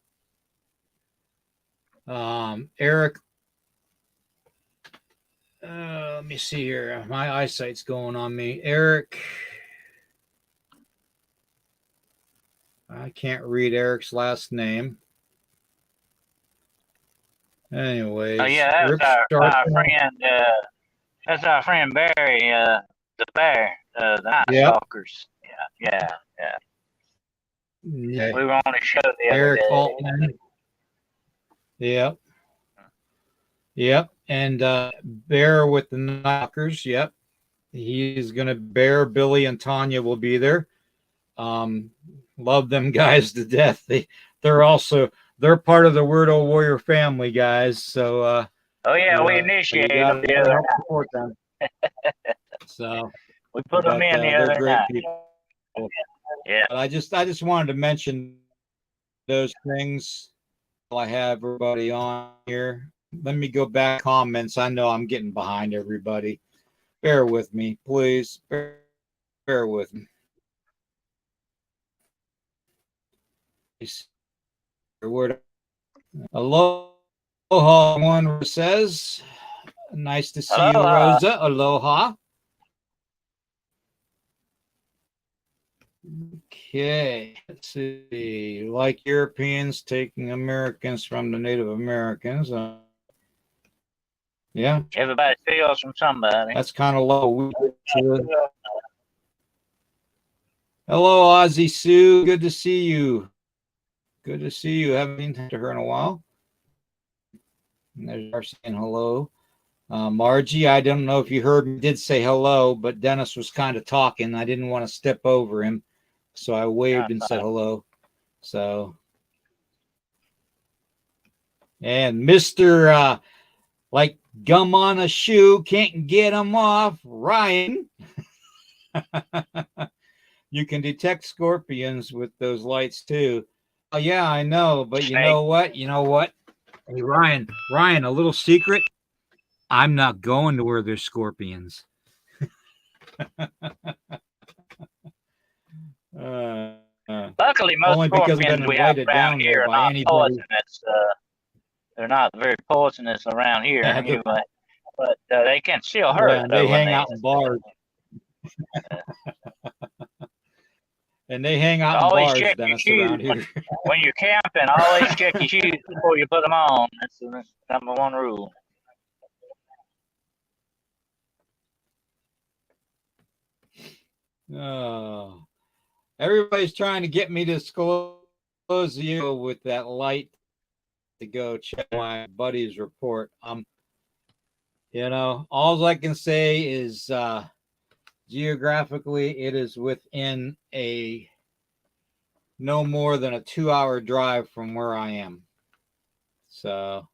Eric. Let me see here. My eyesight's going on me. Eric. I can't read Eric's last name. Anyways. Oh, yeah, that's our friend. That's our friend Barry, the bear, the Nighthawkers. Yeah. We were on a show the Eric other day. Altman. Yep. And Bear with the Knockers. Yep. He's going to Bear, Billy, and Tanya will be there. Love them guys to death. They're part of the Weirdo Warrior family, guys. So we initiated them the other night. So we put them in the other night. People. Yeah. But I just wanted to mention those things while I have everybody on here. Let me go back comments. I know I'm getting behind everybody. Bear with me, please. Bear with me. Aloha, one says. Nice to see you, Rosa. Aloha. Okay, let's see. Like Europeans taking Americans from the Native Americans. Yeah. Everybody steals from somebody. That's kind of low. Hello, Ozzy Sue. Good to see you. Good to see you. Haven't been to her in a while. And there's our saying hello. Margie, I don't know if you heard me, did say hello, but Dennis was kind of talking. I didn't want to step over him, so I waved and said hello. So, and Mr. Like gum on a shoe, can't get him off, Ryan. You can detect scorpions with those lights too. Oh yeah, I know, but you know what? You know what? Hey, Ryan, a little secret. I'm not going to where there's scorpions. Luckily, most only because we've scorpions been we have invited around down here there are by not anybody. poisonous. They're not very poisonous around here anyway. But they can still hurt. They hang out in bars. And they hang out in bars, Dennis, around here. When you're camping, always check your shoes before you put them on. That's the number one rule. Oh, everybody's trying to get me to disclose you with that light to go check my buddy's report. You know, all I can say is geographically, it is within a no more than a 2-hour drive from where I am. So,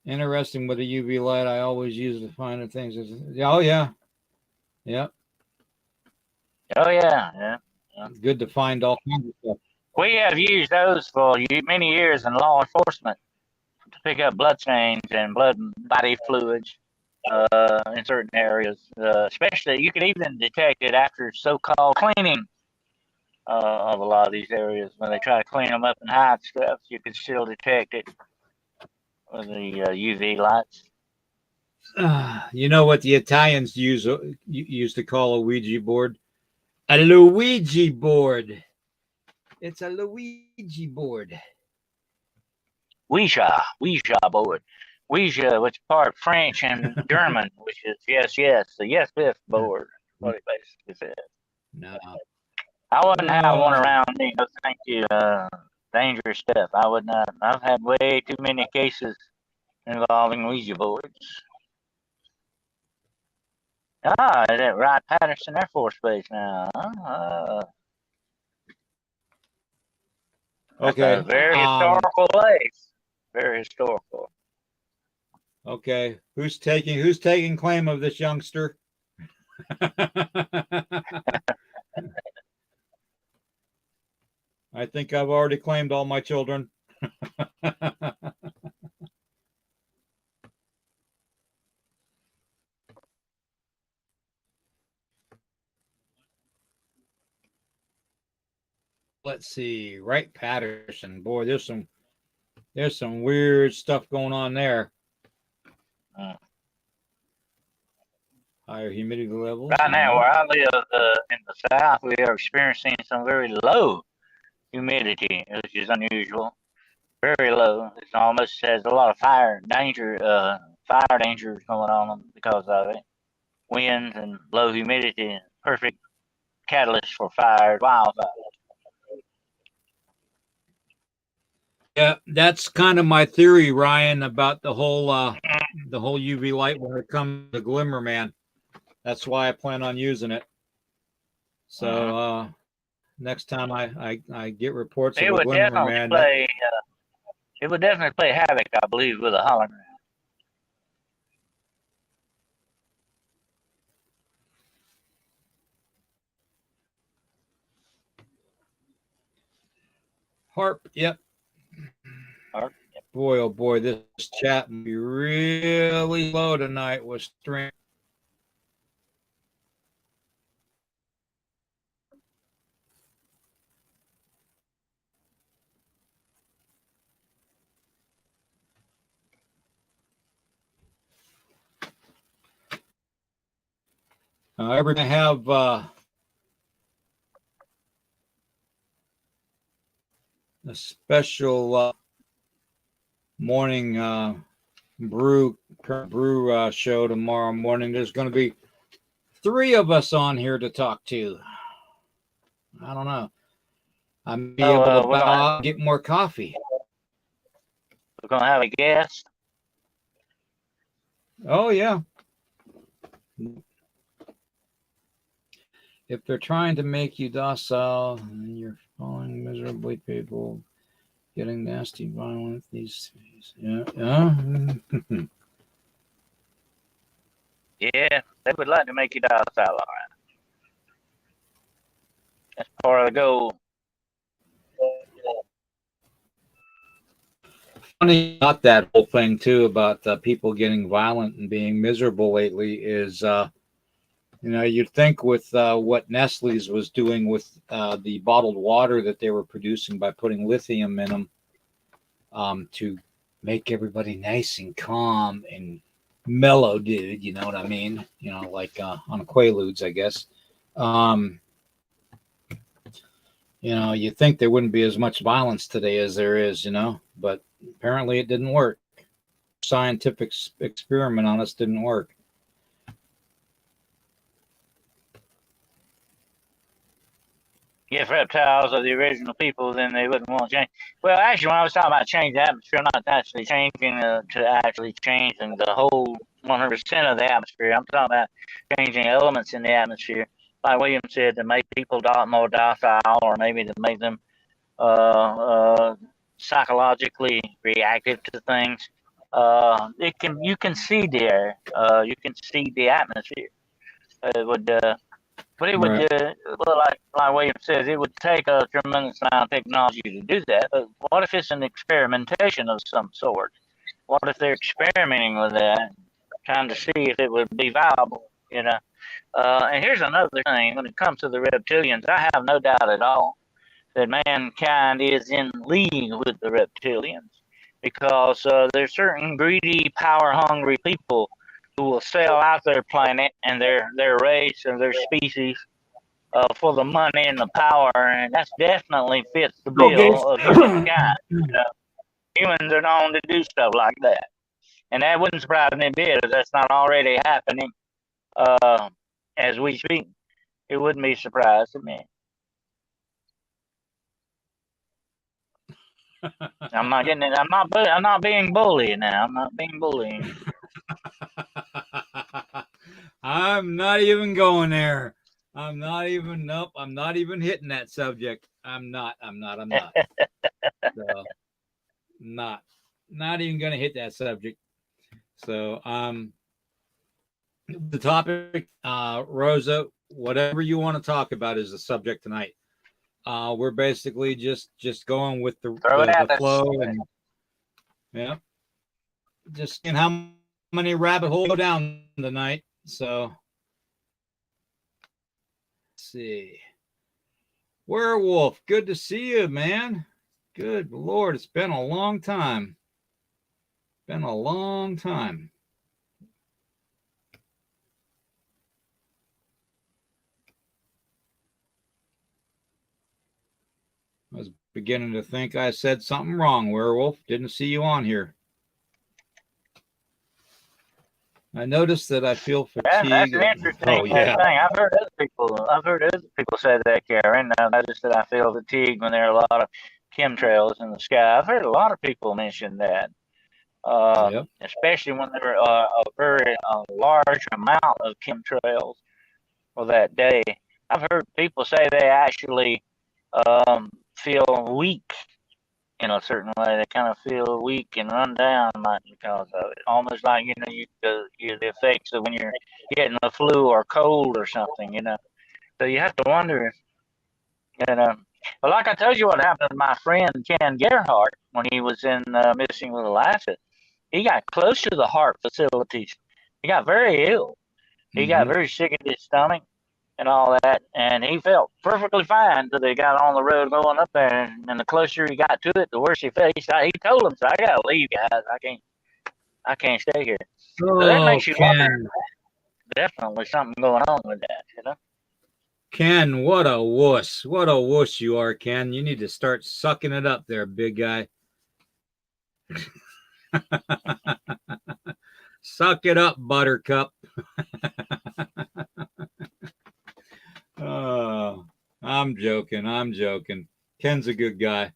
interesting with the UV light. I always use to find the things. Oh yeah, yep. Oh yeah. It's good to find all kinds of stuff. We have used those for many years in law enforcement to pick up blood stains and blood and body fluids in certain areas. Especially, you can even detect it after so-called cleaning of a lot of these areas. When they try to clean them up and hide stuff, you can still detect it with the UV lights. You know what the Italians used to call a Ouija board? A Luigi board. It's a Luigi board. Ouija board. Ouija, which part French and German, which is yes, the yes, Biff board. What it basically says. No. I wouldn't have one around me. No, thank you. Dangerous stuff. I would not. I've had way too many cases involving Ouija boards. Is that Wright Patterson Air Force Base now? Okay. That's a very historical place. Very historical. Okay. Who's taking claim of this youngster? I think I've already claimed all my children. Let's see. Wright Patterson. Boy, there's some weird stuff going on there. Higher humidity levels. Right now, where I live in the south, we are experiencing some very low humidity, which is unusual. Very low. It almost has a lot of fire danger going on because of it. Winds and low humidity, perfect catalyst for wildfires. Yeah, that's kind of my theory, Ryan, about the whole UV light when it comes to Glimmer Man. That's why I plan on using it. So next time I get reports of a Glimmer Man, it would definitely play havoc, I believe, with a hologram. Harp, yep. Harp, yep. Boy, oh boy, this chat will be really low tonight with stream. We're going to have a special morning brew show tomorrow morning. There's going to be 3 of us on here to talk to. I don't know. I may be So able to we're bow gonna out and get more coffee. have a guest. Oh yeah. If they're trying to make you docile and you're falling miserably, people getting nasty, violent. These, yeah, yeah. Yeah, they would like to make you docile. All right, that's part of the goal. Funny about that whole thing too about people getting violent and being miserable lately is you'd think with what Nestle's was doing with the bottled water that they were producing by putting lithium in them to make everybody nice and calm and mellow, dude. You know what I mean? Like on Quaaludes, I guess. You think there wouldn't be as much violence today as there is, but apparently it didn't work. Scientific experiment on us didn't work. If reptiles are the original people, then they wouldn't want to change. Well, actually, when I was talking about changing the atmosphere, I'm not actually changing to actually changing the whole 100% of the atmosphere. I'm talking about changing elements in the atmosphere. Like William said, to make people more docile, or maybe to make them psychologically reactive to things. You can see the air. You can see the atmosphere. It would. But it would, Right. well, like William says, it would take a tremendous amount of technology to do that. But what if it's an experimentation of some sort? What if they're experimenting with that, trying to see if it would be viable? And here's another thing: when it comes to the reptilians, I have no doubt at all that mankind is in league with the reptilians, because there's certain greedy, power-hungry people who will sell out their planet and their race or their species for the money and the power, and that's definitely fits the bill of humankind. Humans are known to do stuff like that, and that wouldn't surprise me a bit if that's not already happening as we speak. It wouldn't be a surprise to me. I'm not getting it. I'm not being bully now. I'm not being bullying. I'm not even going there. Nope, I'm not even hitting that subject. I'm not. So, not even going to hit that subject. So, the topic, Rosa, whatever you want to talk about is the subject tonight. We're basically just going with the flow, and yeah, just seeing how many rabbit holes go down tonight. So, let's see. Werewolf, good to see you, man. Good Lord, it's been a long time. Been a long time. I was beginning to think I said something wrong, Werewolf. Didn't see you on here. I noticed that I feel fatigue. That's an interesting thing. I've heard other people say that, Karen. I noticed that I feel fatigued when there are a lot of chemtrails in the sky. I've heard a lot of people mention that, especially when there are a very large amount of chemtrails for that day. I've heard people say they actually feel weak in a certain way. They kind of feel weak and run down, like, because of it. Almost like the effects of when you're getting the flu or cold or something. So you have to wonder, But like I told you, what happened to my friend Ken Gerhardt when he was in Missing Little Asset. He got close to the heart facilities. He got very ill. He got very sick in his stomach and all that, and he felt perfectly fine until they got on the road going up there. And the closer he got to it, the worse he felt. He told them, "So I gotta leave, guys. I can't stay here." So that makes you wonder. Definitely something going on with that, Ken, what a wuss! What a wuss you are, Ken. You need to start sucking it up, there, big guy. Suck it up, Buttercup. Oh, I'm joking. I'm joking. Ken's a good guy.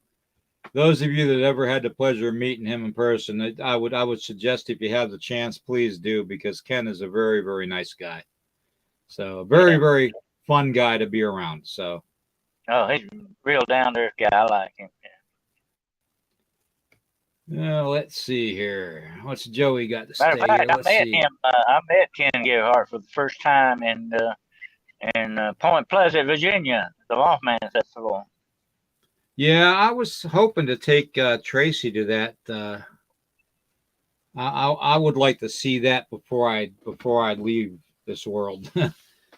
Those of you that ever had the pleasure of meeting him in person, I would suggest if you have the chance, please do, because Ken is a very, very nice guy. So very, very fun guy to be around. So. Oh, he's a real down to earth guy. I like him. Let's see here. What's Joey got to say Matter of fact, here? Let's see. I met Ken Gerhardt for the first time in Point Pleasant, Virginia, the Mothman Festival. Yeah, I was hoping to take Tracy to that. I would like to see that before I leave this world.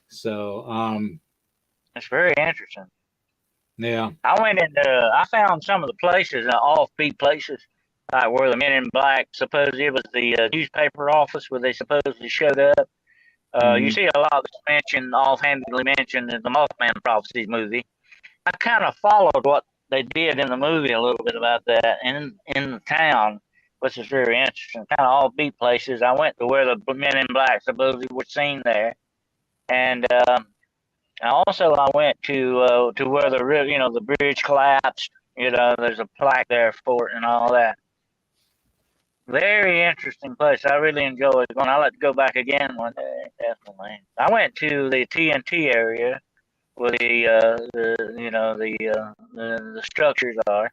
So it's very interesting. Yeah, I found some of the places, offbeat places, like where the Men in Black supposedly it was the newspaper office where they supposedly showed up. You see a lot of this mentioned, offhandedly mentioned in the Mothman Prophecies movie. I kind of followed what they did in the movie a little bit about that in the town, which is very interesting. Kind of offbeat places. I went to where the Men in Black supposedly were seen there, and I went to where the bridge collapsed. There's a plaque there for it and all that. Very interesting place. I really enjoyed going. I'd like to go back again one day, definitely. I went to the TNT area where the structures are,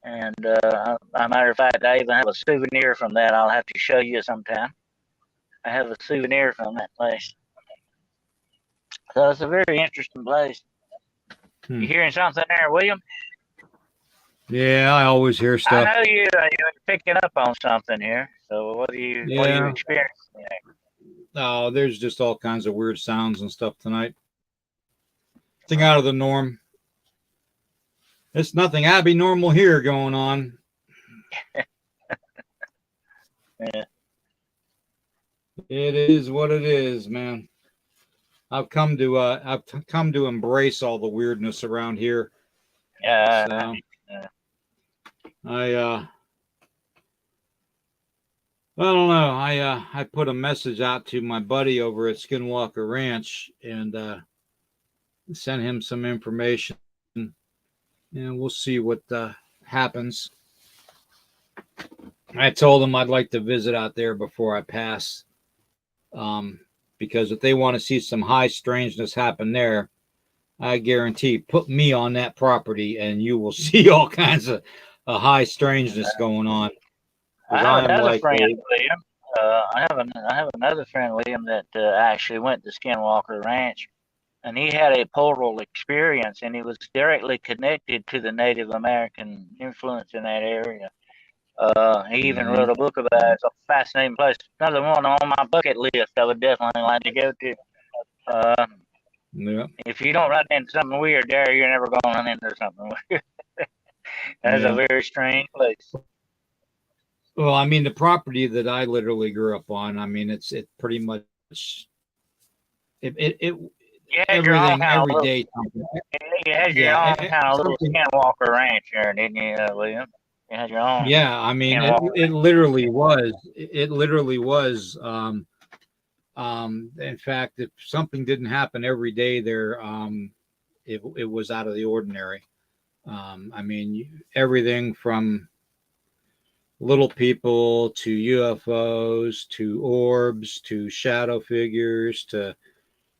and as a matter of fact, I even have a souvenir from that. I'll have to show you sometime. I have a souvenir from that place. So it's a very interesting place. You hearing something there, William? Yeah, I always hear stuff. I know you're picking up on something here. So what are you experiencing? Oh, there's just all kinds of weird sounds and stuff tonight. Nothing out of the norm. There's nothing abnormal here going on. Yeah. It is what it is, man. I've come to embrace all the weirdness around here. Yeah. So, I don't know. I put a message out to my buddy over at Skinwalker Ranch and sent him some information, and we'll see what happens. I told him I'd like to visit out there before I pass, because if they want to see some high strangeness happen there, I guarantee, put me on that property and you will see all kinds of high strangeness going on. I have another friend, William. I have another friend, William, that actually went to Skinwalker Ranch, and he had a portal experience, and he was directly connected to the Native American influence in that area. He even wrote a book about it. It's a fascinating place. Another one on my bucket list I would definitely like to go to. If you don't run into something weird there, you're never going to run into something weird. That's a very strange place. Well, I mean, the property that I literally grew up on, I mean, it pretty much everything every day. You had your own kind of little Skinwalker Ranch there, didn't you, William? You had your own. Yeah, I mean, it literally was. It literally was. In fact, if something didn't happen every day there, it was out of the ordinary. I mean, everything from little people to UFOs to orbs to shadow figures to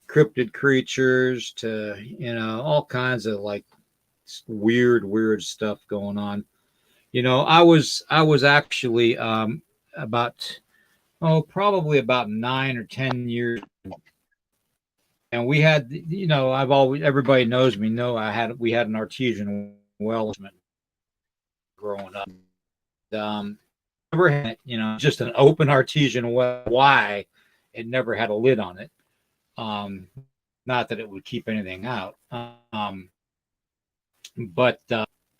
cryptid creatures to all kinds of like weird stuff going on. I was actually probably about 9 or 10 years, and we had everybody knows me. We had an artesian well growing up. Never had just an open artesian well. Why it never had a lid on it. Not that it would keep anything out. But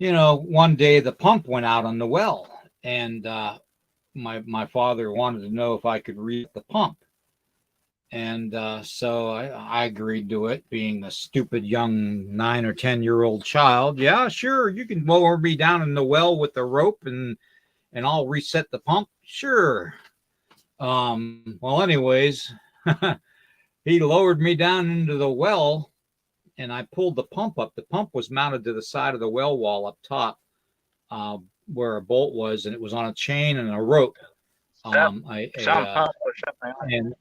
one day the pump went out on the well, and my father wanted to know if I could read the pump. And so I agreed to it, being a stupid young 9 or 10-year-old child. Yeah, sure, you can lower me down in the well with the rope and I'll reset the pump. Sure. Well, anyways, he lowered me down into the well, and I pulled the pump up. The pump was mounted to the side of the well wall up top, where a bolt was, and it was on a chain and a rope. Some pump or something like and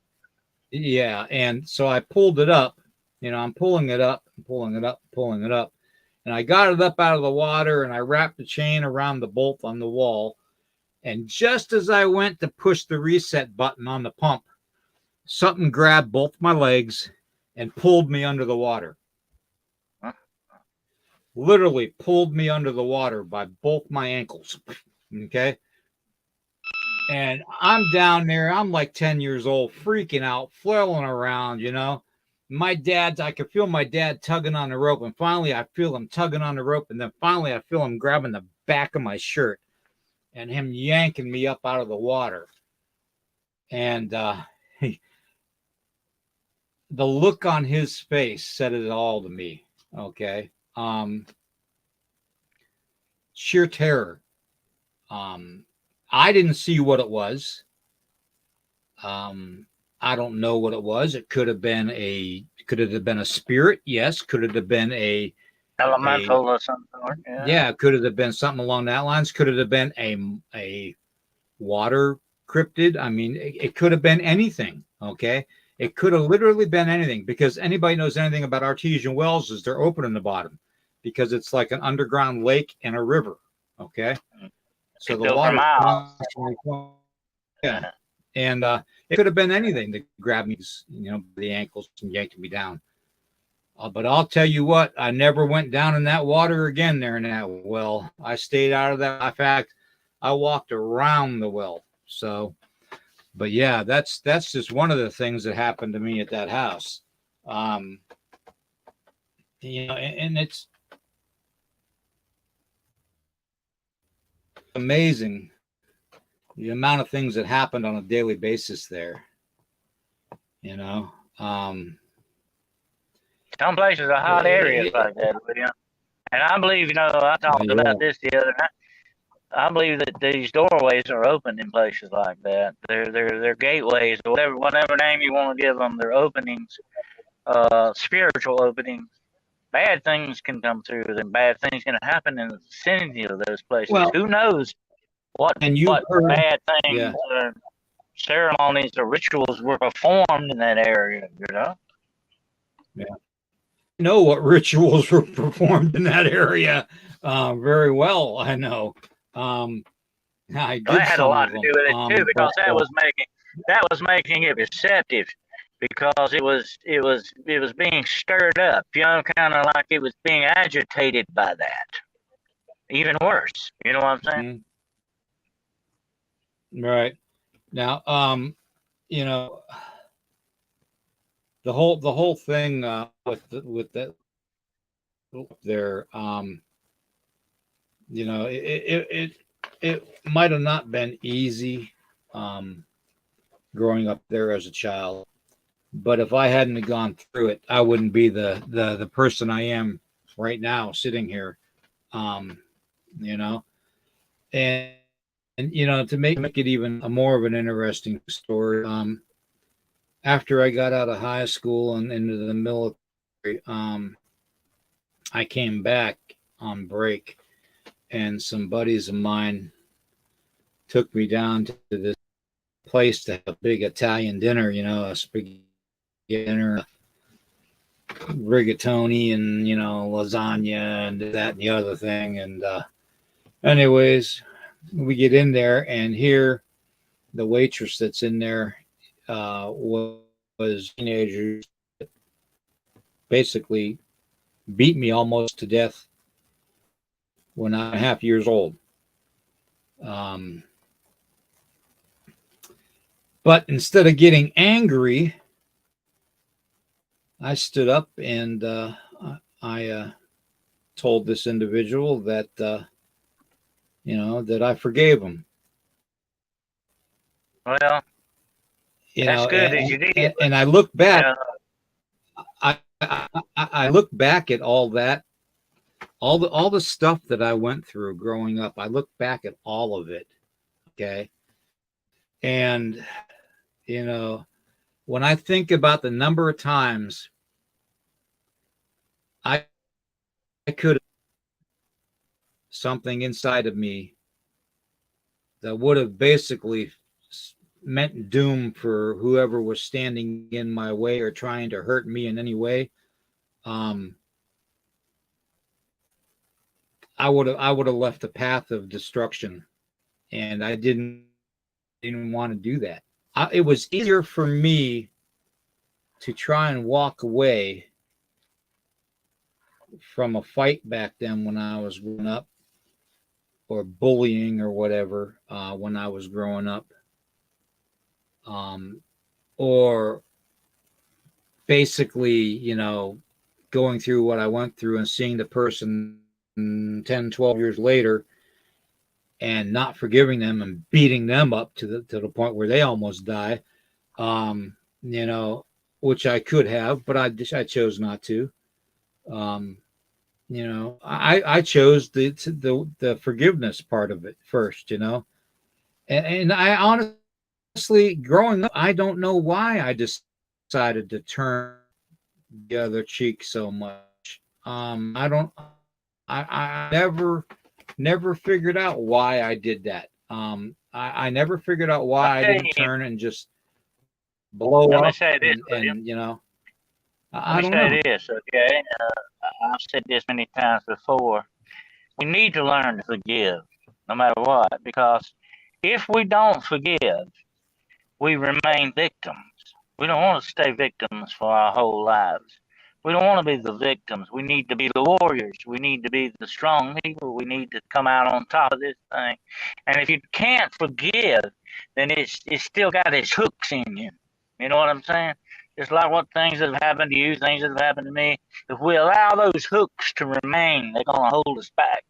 yeah, and so I pulled it up. I'm pulling it up, pulling it up, pulling it up, and I got it up out of the water, and I wrapped the chain around the bolt on the wall. And just as I went to push the reset button on the pump, something grabbed both my legs and pulled me under the water. Huh? Literally pulled me under the water by both my ankles. Okay. And I'm down there. I'm like 10 years old, freaking out, flailing around, I could feel my dad tugging on the rope. And finally, I feel him tugging on the rope. And then finally, I feel him grabbing the back of my shirt and him yanking me up out of the water. And the look on his face said it all to me. Okay. Sheer terror. I didn't see what it was. I don't know what it was. It could have been a spirit. Yes. Could it have been a elemental or something? Yeah. Could it have been something along that lines? Could it have been a water cryptid? I mean, it could have been anything. Okay. It could have literally been anything, because anybody knows anything about artesian wells is they're open in the bottom because it's like an underground lake and a river. Okay. So the water, yeah. And it could have been anything that grabbed me, the ankles and yanked me down. But I'll tell you what, I never went down in that water again there in that well. I stayed out of that. In fact, I walked around the well. So, but yeah, that's just one of the things that happened to me at that house. And it's amazing the amount of things that happened on a daily basis there. Some places are hot areas like that, and I believe, I talked about this the other night. I believe that these doorways are open in places like that. They're gateways, or whatever name you want to give them. They're openings, spiritual openings. Bad things can come through them. Bad things can happen in the vicinity of those places. Well, who knows what bad things, ceremonies or rituals were performed in that area? Yeah. I know what rituals were performed in that area very well. I know. I had a lot to do with it too, because that was making it receptive, because it was being stirred up, kind of like it was being agitated by that. Even worse, you know what I'm saying? Right. Now, the whole thing with that there, it might have not been easy growing up there as a child, but if I hadn't gone through it, I wouldn't be the person I am right now, sitting here. And to make it even more of an interesting story, after I got out of high school and into the military, I came back on break, and some buddies of mine took me down to this place to have a big Italian dinner, a spaghetti dinner, rigatoni, and lasagna, and that and the other thing. And anyways, we get in there, and here the waitress that's in there was teenagers, basically beat me almost to death when I'm 1.5 years old. But instead of getting angry, I stood up and I told this individual that that I forgave him. Well, that's good that you did. And I look back. I look back at all that, all the stuff that I went through growing up. I look back at all of it. Okay. And when I think about the number of times could, something inside of me that would have basically meant doom for whoever was standing in my way or trying to hurt me in any way. I would have left a path of destruction, and I didn't want to do that. It was easier for me to try and walk away from a fight back then when I was growing up, or bullying or whatever when I was growing up, or basically, going through what I went through and seeing the person 10, 12 years later and not forgiving them and beating them up to the point where they almost die, which I could have, but I chose not to. I chose the forgiveness part of it first, and I honestly, growing up, I don't know why I decided to turn the other cheek so much. I never figured out why I did that. I never figured out why I didn't turn and just blow up. Let me say this, I don't know. Let me say this, okay? I've said this many times before. We need to learn to forgive, no matter what, because if we don't forgive, we remain victims. We don't want to stay victims for our whole lives. We don't want to be the victims. We need to be the warriors. We need to be the strong people. We need to come out on top of this thing. And if you can't forgive, then it's still got its hooks in you. You know what I'm saying? Just like what things that have happened to you, things that have happened to me. If we allow those hooks to remain, they're going to hold us back,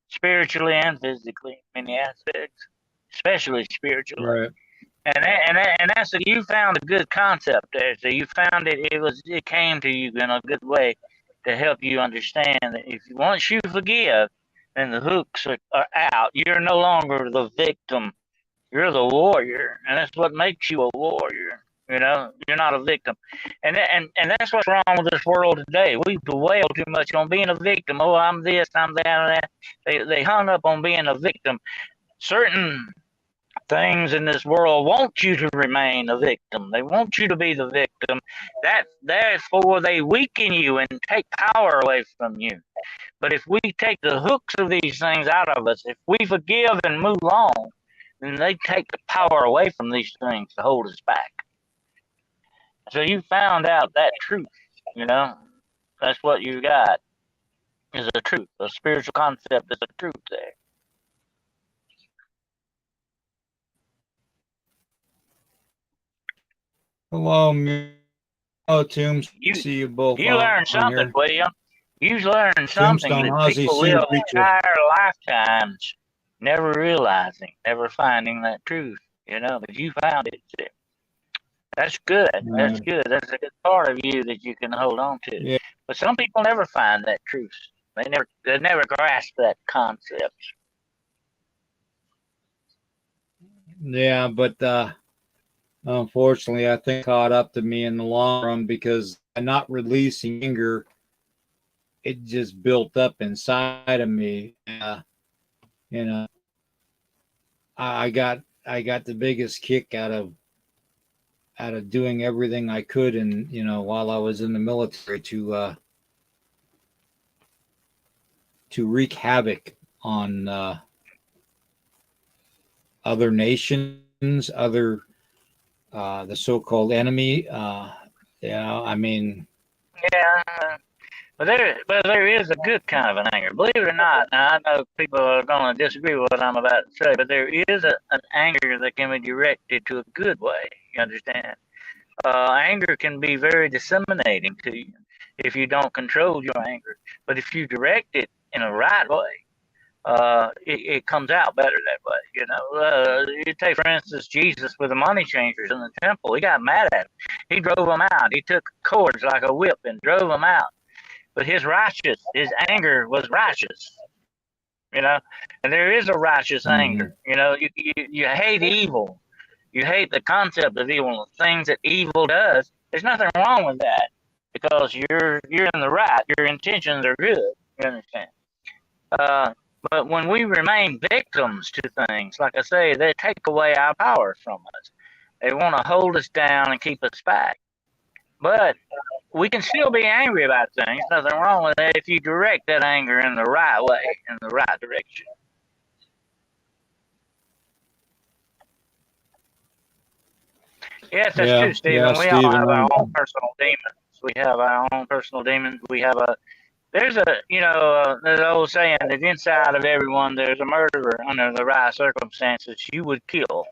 spiritually and physically, in many aspects, especially spiritually. Right. And that's you found a good concept there. So you found it came to you in a good way to help you understand that once you forgive, then the hooks are out. You're no longer the victim. You're the warrior, and that's what makes you a warrior. You're not a victim, and that's what's wrong with this world today. We dwell too much on being a victim. Oh, I'm this, I'm that, and that. They hung up on being a victim. Certain things in this world want you to remain a victim. They want you to be the victim. Therefore, they weaken you and take power away from you. But if we take the hooks of these things out of us, if we forgive and move on, then they take the power away from these things to hold us back. So you found out that truth, that's what you got, is a truth, a spiritual concept is a truth there. Hello, Toombs. See you both. You learned something, William. You learned something that people live entire lifetimes never realizing, never finding that truth, but you found it. That's good. That's good. That's a good part of you that you can hold on to. Yeah. But some people never find that truth. They never grasp that concept. Yeah, but unfortunately, I think it caught up to me in the long run because by not releasing anger, it just built up inside of me. I got the biggest kick out of doing everything I could, and while I was in the military to wreak havoc on other nations, the so-called enemy. I mean. Yeah, but there is a good kind of an anger. Believe it or not, now I know people are going to disagree with what I'm about to say, but there is an anger that can be directed to a good way. You understand? Anger can be very disseminating to you if you don't control your anger. But if you direct it in a right way, it comes out better that way. You take, for instance, Jesus with the money changers in the temple. He got mad at them. He drove them out. He took cords like a whip and drove them out. But his anger was righteous. And there is a righteous anger. You hate evil. You hate the concept of evil, the things that evil does. There's nothing wrong with that because you're in the right. Your intentions are good. You understand? But when we remain victims to things, like I say, they take away our power from us. They want to hold us down and keep us back. But we can still be angry about things. Nothing wrong with that if you direct that anger in the right way, in the right direction. Yes, that's true, Stephen. We all have our own personal demons. We have our own personal demons. We have there's an old saying that inside of everyone there's a murderer under the right circumstances you would kill.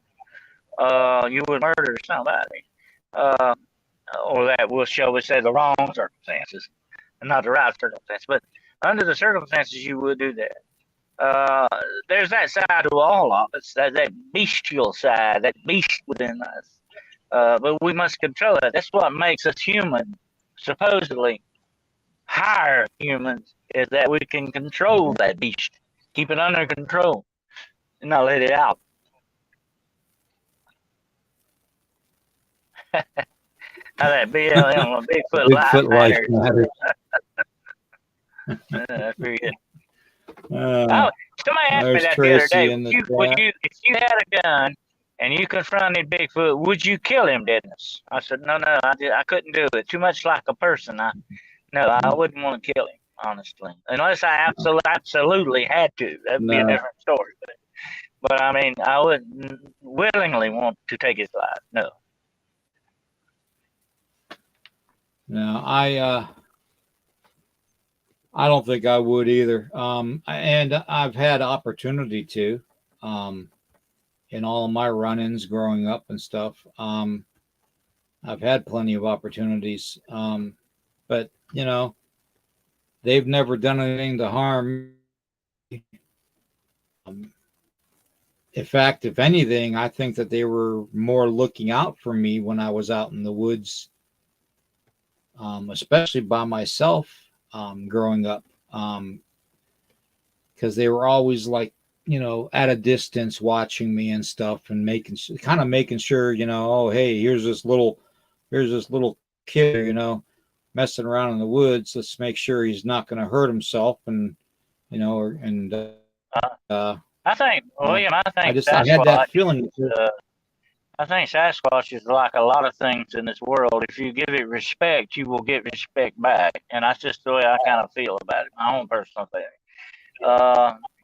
You would murder somebody. Or that will shall we say the wrong circumstances, and not the right circumstances. But under the circumstances you would do that. There's that side to all of us, that bestial side, that beast within us. But we must control it. That's what makes us human, supposedly higher humans, is that we can control that beast, keep it under control, and not let it out. How that BLM, Bigfoot life matters. That's pretty good. Somebody asked me that the other day. If you had a gun and you confronted Bigfoot, would you kill him, Dennis? I said, no, I couldn't do it. Too much like a person. I wouldn't want to kill him, honestly, unless I absolutely had to. That'd be a different story. But I mean, I wouldn't willingly want to take his life. No. No, I don't think I would either. And I've had opportunity to, in all of my run-ins growing up and stuff. I've had plenty of opportunities. But they've never done anything to harm me. In fact, if anything, I think that they were more looking out for me when I was out in the woods, especially by myself, growing up, because they were always like, at a distance watching me and stuff, and making sure, oh, hey, here's this little kid, messing around in the woods. Let's make sure he's not going to hurt himself. And, I think, William, I had that feeling. I think Sasquatch is like a lot of things in this world. If you give it respect, you will get respect back. And that's just the way I kind of feel about it, my own personal feeling.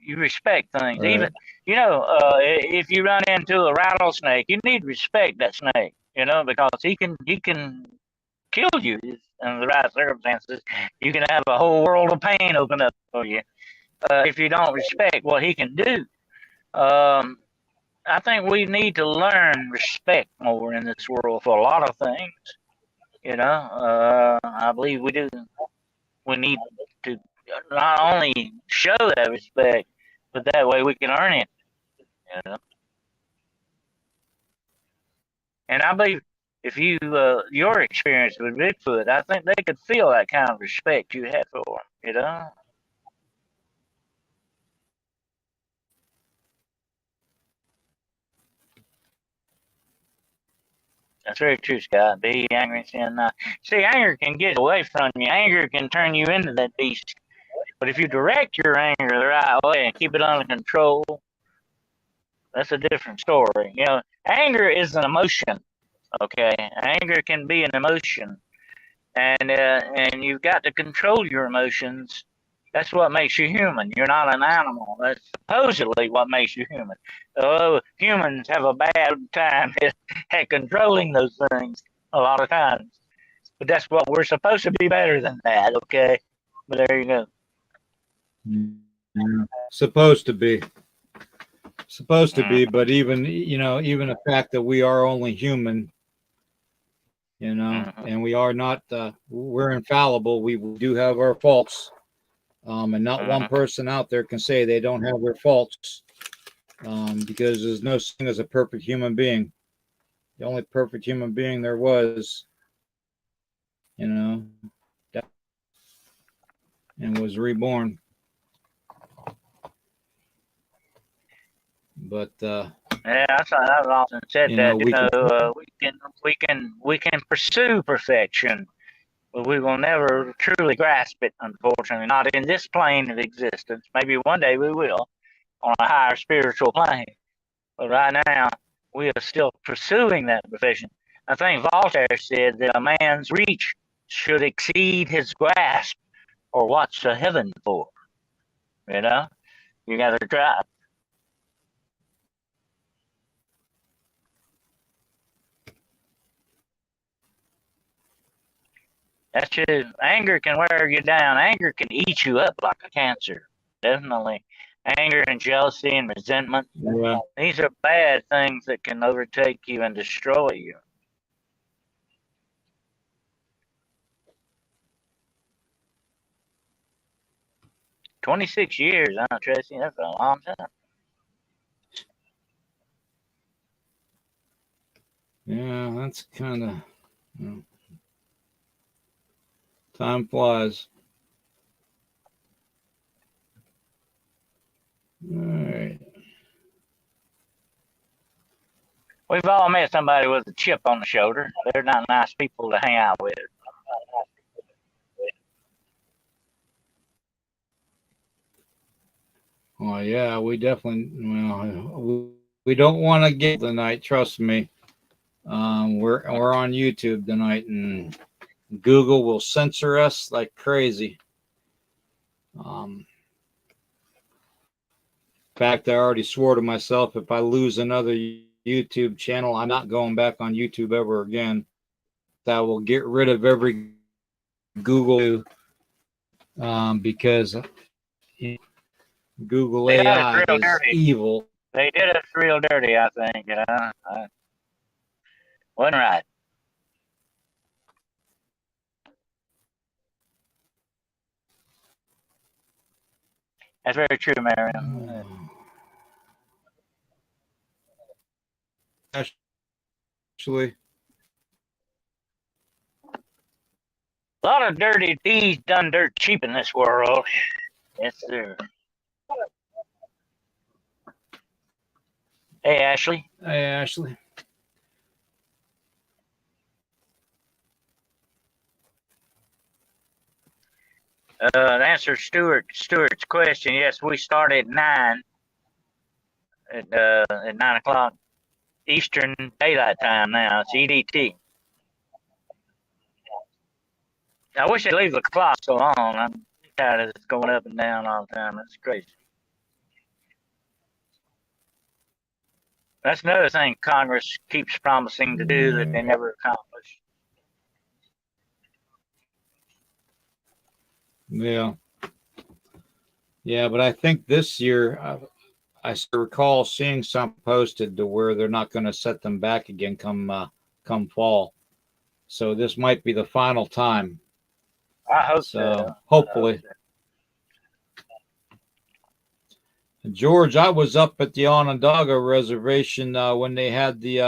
You respect things. Right. Even, if you run into a rattlesnake, you need to respect that snake, because he can kill you in the right circumstances. You can have a whole world of pain open up for you if you don't respect what he can do. I think we need to learn respect more in this world for a lot of things. I believe we do. We need to not only show that respect, but that way we can earn it. And I believe if you your experience with Bigfoot, I think they could feel that kind of respect you had for him. That's very true, Scott. Be angry and see, anger can get away from you. Anger can turn you into that beast. But if you direct your anger the right way and keep it under control, that's a different story. Anger is an emotion. Okay, anger can be an emotion, and you've got to control your emotions. That's what makes you human. You're not an animal. That's supposedly what makes you human. Although humans have a bad time at controlling those things a lot of times. But that's what we're supposed to be better than that, okay? But there you go. Supposed to be. But even the fact that we are only human, and we are not, we're infallible. We do have our faults. And not one person out there can say they don't have their faults, because there's no such thing as a perfect human being. The only perfect human being there was, and was reborn. But yeah, I've often said that we can pursue perfection, but we will never truly grasp it, unfortunately, not in this plane of existence. Maybe one day we will on a higher spiritual plane. But right now, we are still pursuing that profession. I think Voltaire said that a man's reach should exceed his grasp, or what's the heaven for? You know, you got to try. That's just, anger can wear you down. Anger can eat you up like a cancer. Definitely. Anger and jealousy and resentment. Yeah. These are bad things that can overtake you and destroy you. "26 years, huh, Tracy? That's a long time." Yeah, that's kind of, you know, time flies. All right. We've all met somebody with a chip on the shoulder. They're not nice people to hang out with. Oh yeah, we definitely. Well, we don't want to get tonight. Trust me. We're on YouTube tonight, and Google will censor us like crazy. In fact, I already swore to myself if I lose another YouTube channel, I'm not going back on YouTube ever again. I will get rid of every Google because Google AI is evil. They did us real dirty, I think. Wasn't right. That's very true, Marion. Actually, a lot of dirty deeds done dirt cheap in this world. Yes, sir. Hey, Ashley. Hey, Ashley. To answer Stuart's question, yes, we start at 9 at 9 o'clock Eastern Daylight Time now. It's EDT. I wish they'd leave the clock so long. I'm tired of it going up and down all the time. That's crazy. That's another thing Congress keeps promising to do that they never accomplish. Yeah. Yeah, but I think this year, I recall seeing some posted to where they're not going to set them back again come fall. So this might be the final time. I hope so. Hopefully. George, I was up at the Onondaga Reservation when they had the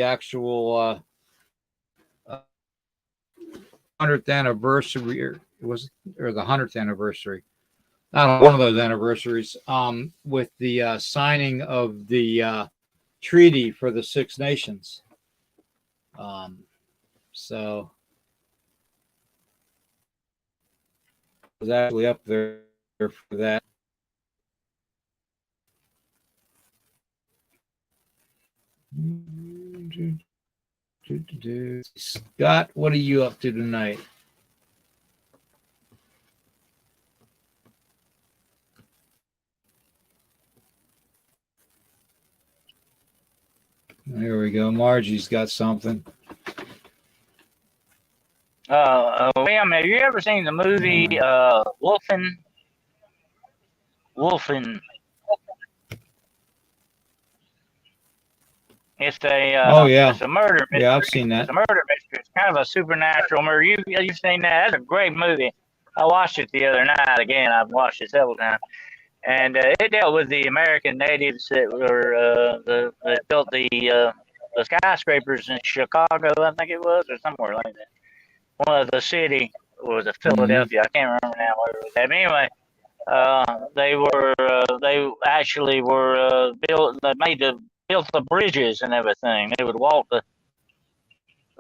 actual 100th anniversary, or the 100th anniversary. I don't know, one of those anniversaries, with the signing of the treaty for the Six Nations. So I was actually up there for that. Scott, what are you up to tonight? There we go. Margie's got something. William, have you ever seen the movie Wolfen? It's it's a murder mystery. Yeah, I've seen that. It's a murder mystery. It's kind of a supernatural murder. You've seen that? That's a great movie. I watched it the other night again. I've watched it several times, and it dealt with the American natives that were that built the skyscrapers in Chicago, I think it was, or somewhere like that. One of the city was a Philadelphia. I can't remember now where it was at. But anyway, they actually were built. They built the bridges and everything. They would walk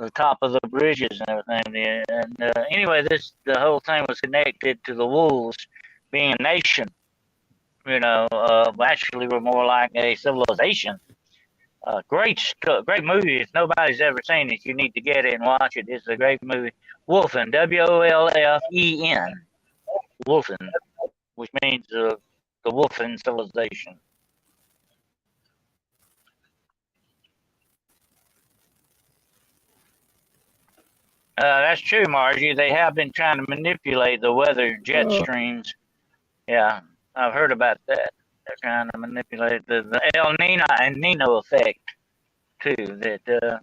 the top of the bridges and everything. And anyway, the whole thing was connected to the wolves being a nation. Actually, we're more like a civilization. Great movie. If nobody's ever seen it, you need to get it and watch it. It's a great movie. Wolfen, Wolfen, Wolfen, which means the Wolfen civilization. That's true, Margie. They have been trying to manipulate the weather jet streams. Yeah, I've heard about that. They're trying to manipulate the El Nino effect, too. That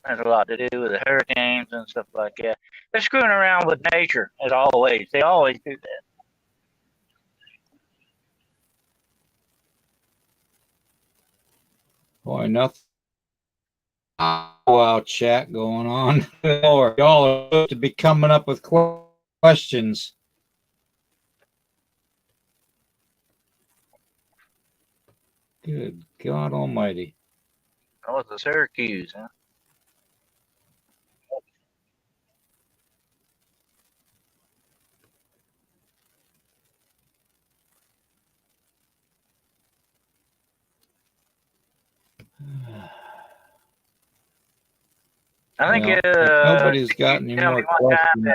has a lot to do with the hurricanes and stuff like that. They're screwing around with nature, as always. They always do that. Boy, nothing. Wow, chat going on. Y'all are supposed to be coming up with questions. Good God Almighty. That was the Syracuse, huh? I think nobody's got any more questions.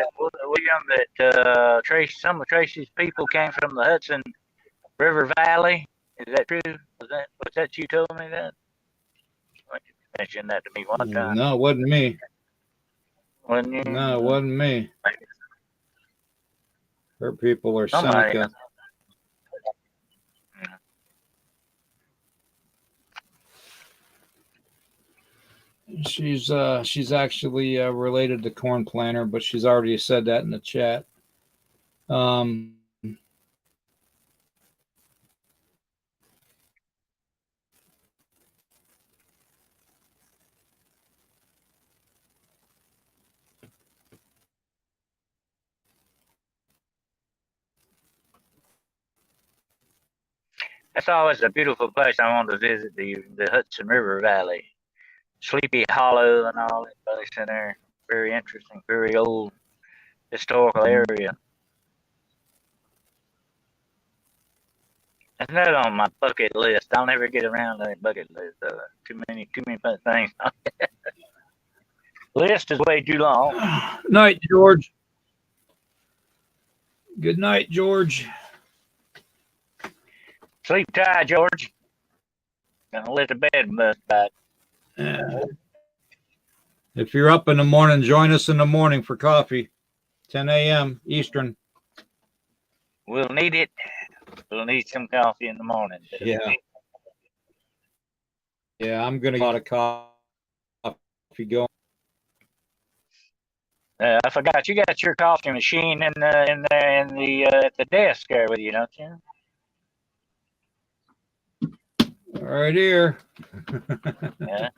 William, some of Tracy's people came from the Hudson River Valley. Is that true? Was that you told me that? You mentioned that to me one time. No, it wasn't me. Wasn't you? No, it wasn't me. Her people are Seneca. She's actually related to Corn Planter, but she's already said that in the chat. That's always a beautiful place. I want to visit the Hudson River Valley, Sleepy Hollow, and all that place in there. Very interesting, very old historical area. That's not on my bucket list. I'll never get around to that bucket list. Too many things. List is way too long. Night, George. Good night, George. Sleep tight, George. Gonna let the bed bust back. If you're up in the morning, join us in the morning for coffee. 10 a.m. Eastern. We'll need it. We'll need some coffee in the morning. Yeah. Yeah, I'm gonna get a lot of coffee going. I forgot you got your coffee machine at the desk there with you, don't you? Right here. Yeah.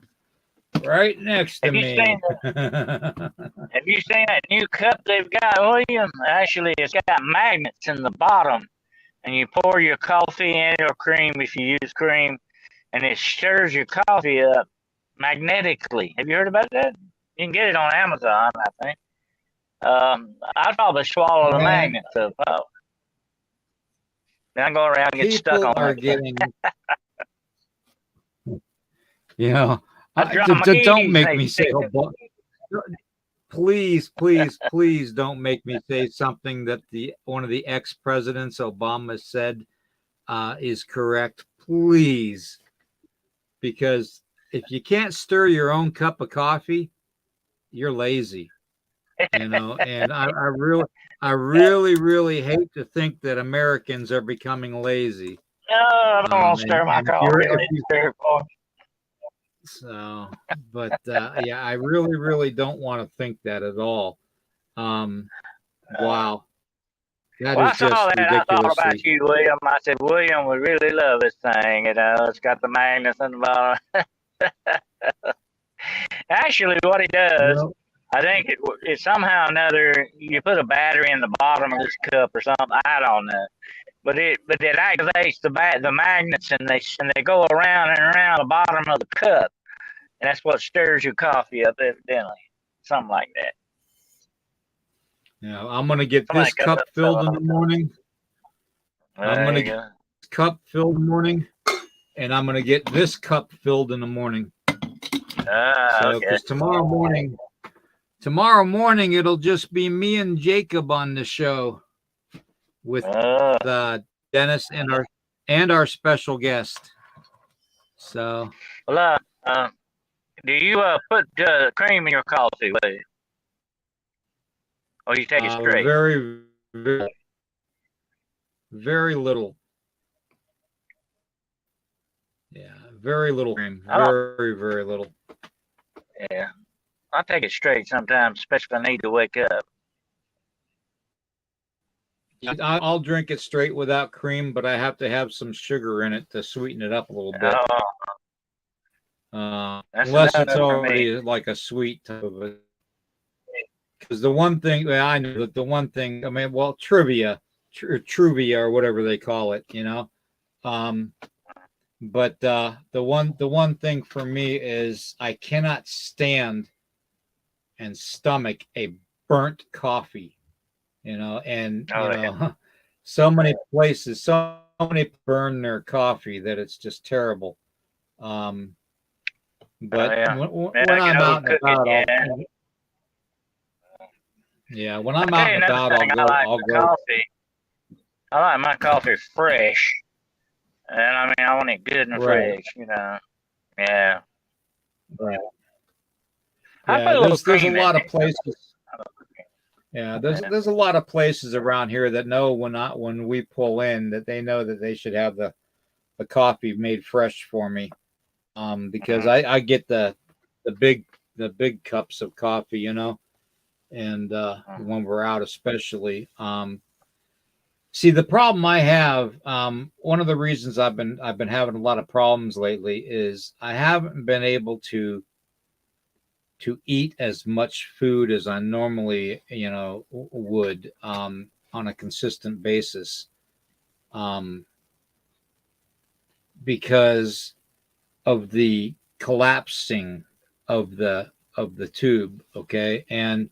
Right next to me. Have you seen that new cup they've got, William? Actually, it's got magnets in the bottom, and you pour your coffee in or cream if you use cream, and it stirs your coffee up magnetically. Have you heard about that? You can get it on Amazon, I think. I'd probably swallow the magnets up. Then I go around and get stuck on it. You know, don't make me say, please don't make me say something that one of the ex-presidents, Obama, said is correct. Please, because if you can't stir your own cup of coffee, you're lazy. You know, and I really hate to think that Americans are becoming lazy. No, I don't want to stir my coffee. So, but yeah, I really don't want to think that at all. Wow. I saw that. I thought about you, William. I said, William would really love this thing. You know, it's got the magnets in the bottom. Actually, what he does, I think it somehow or another, you put a battery in the bottom of this cup or something. I don't know. But it activates the magnets, and they go around and around the bottom of the cup. And that's what stirs your coffee up, evidently. Something like that. Yeah, I'm gonna get Somebody this cut cup up filled in so the morning. I'm there gonna you get go. this cup filled in the morning, and I'm gonna get this cup filled in the morning. So, Okay. because tomorrow morning it'll just be me and Jacob on the show with Dennis and our special guest. So, Well, do you put cream in your coffee with it? Or you take it straight? very, very, very little. Yeah, very little cream. Very, very little. Yeah. I take it straight sometimes, especially if I need to wake up. I'll drink it straight without cream, but I have to have some sugar in it to sweeten it up a little bit. Unless it's already like a sweet type of it. Because the one thing I know that I mean, well, trivia or whatever they call it, you know. But the one thing for me is I cannot stand and stomach a burnt coffee, you know, and so many places, so many burn their coffee that it's just terrible. But when I'm out and about, when I'm out and about, I'll go. Coffee. I like my coffee fresh, and I mean I want it good and fresh, you know. Yeah. Right. Yeah, there's a lot of places. Yeah, there's a lot of places around here that know when we pull in that they know that they should have the coffee made fresh for me, because I get the big cups of coffee, you know, and when we're out especially. See, the problem I have, one of the reasons I've been having a lot of problems lately is I haven't been able to eat as much food as I normally, you know, would on a consistent basis, because of the collapsing of the tube. Okay, and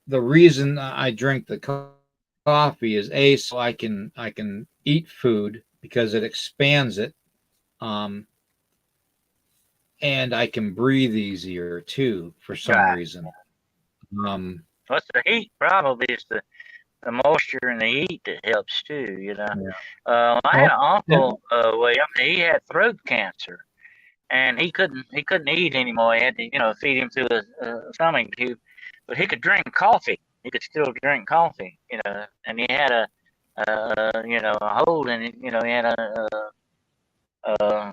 the reason I drink the coffee is so I can eat food because it expands it, and I can breathe easier too for some reason. What's the heat? Probably it's the moisture and the heat that helps too. You know, I had an uncle. He had throat cancer, and he couldn't eat anymore. He had to feed him through a stomach tube, but he could drink coffee. He could still drink coffee. You know, and he had a hole in it. You know, he had a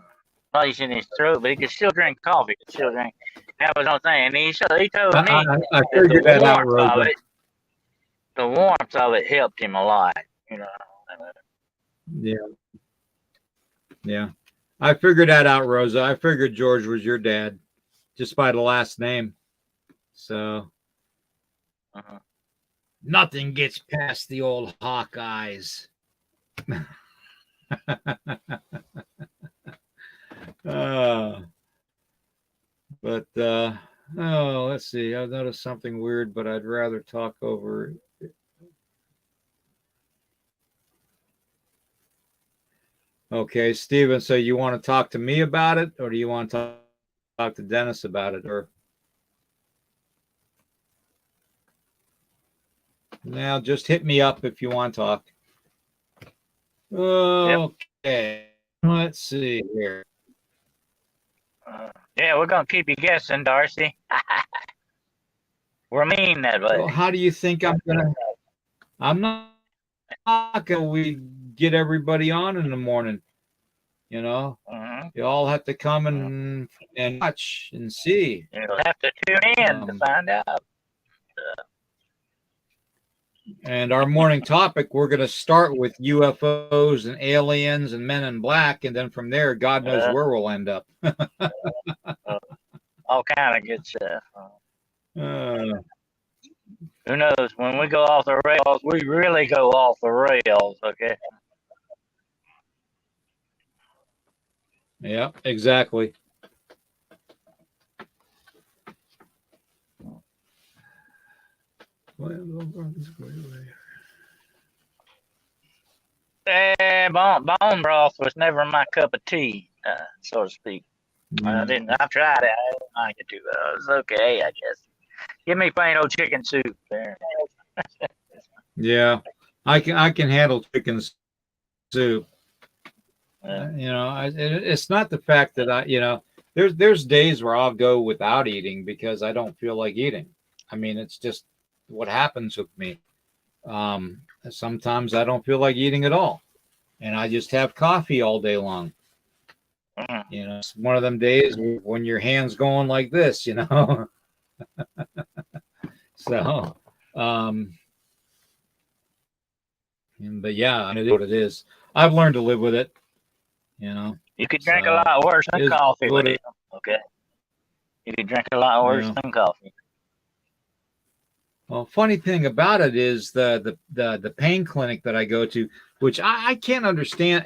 place in his throat, but he could still drink coffee. He could still drink. That was no thing. And he told me I figured that out, Rosa. The warmth of it helped him a lot. You know. Yeah. I figured that out, Rosa. I figured George was your dad, just by the last name. So nothing gets past the old Hawkeyes. Let's see. I've noticed something weird, but I'd rather talk over. Okay, Steven, so you want to talk to me about it, or do you want to talk to Dennis about it? Or now just hit me up if you want to talk. Okay, let's see here. Yeah, we're going to keep you guessing, Darcy. We're mean that way. Well, how do you think I'm not going to we get everybody on in the morning? You know, you all have to come and watch and see. You'll have to tune in to find out. And our morning topic, we're going to start with UFOs and aliens and men in black, and then from there, God knows where we'll end up. All kind of good stuff. Who knows? When we go off the rails, we really go off the rails. Okay. Yeah, exactly. Bone broth was never my cup of tea, so to speak. I didn't. I've tried it. I didn't like it too well. It was okay, I guess. Give me plain old chicken soup there. Yeah, I can handle chicken soup. It's not the fact that there's days where I'll go without eating because I don't feel like eating. I mean, it's just what happens with me. Sometimes I don't feel like eating at all, and I just have coffee all day long. It's one of them days when your hand's going like this, So, but yeah, I mean, it is what it is. I've learned to live with it. You could drink a lot worse than coffee with it. Okay. You could drink a lot worse than coffee. Well, funny thing about it is the pain clinic that I go to, which I can't understand.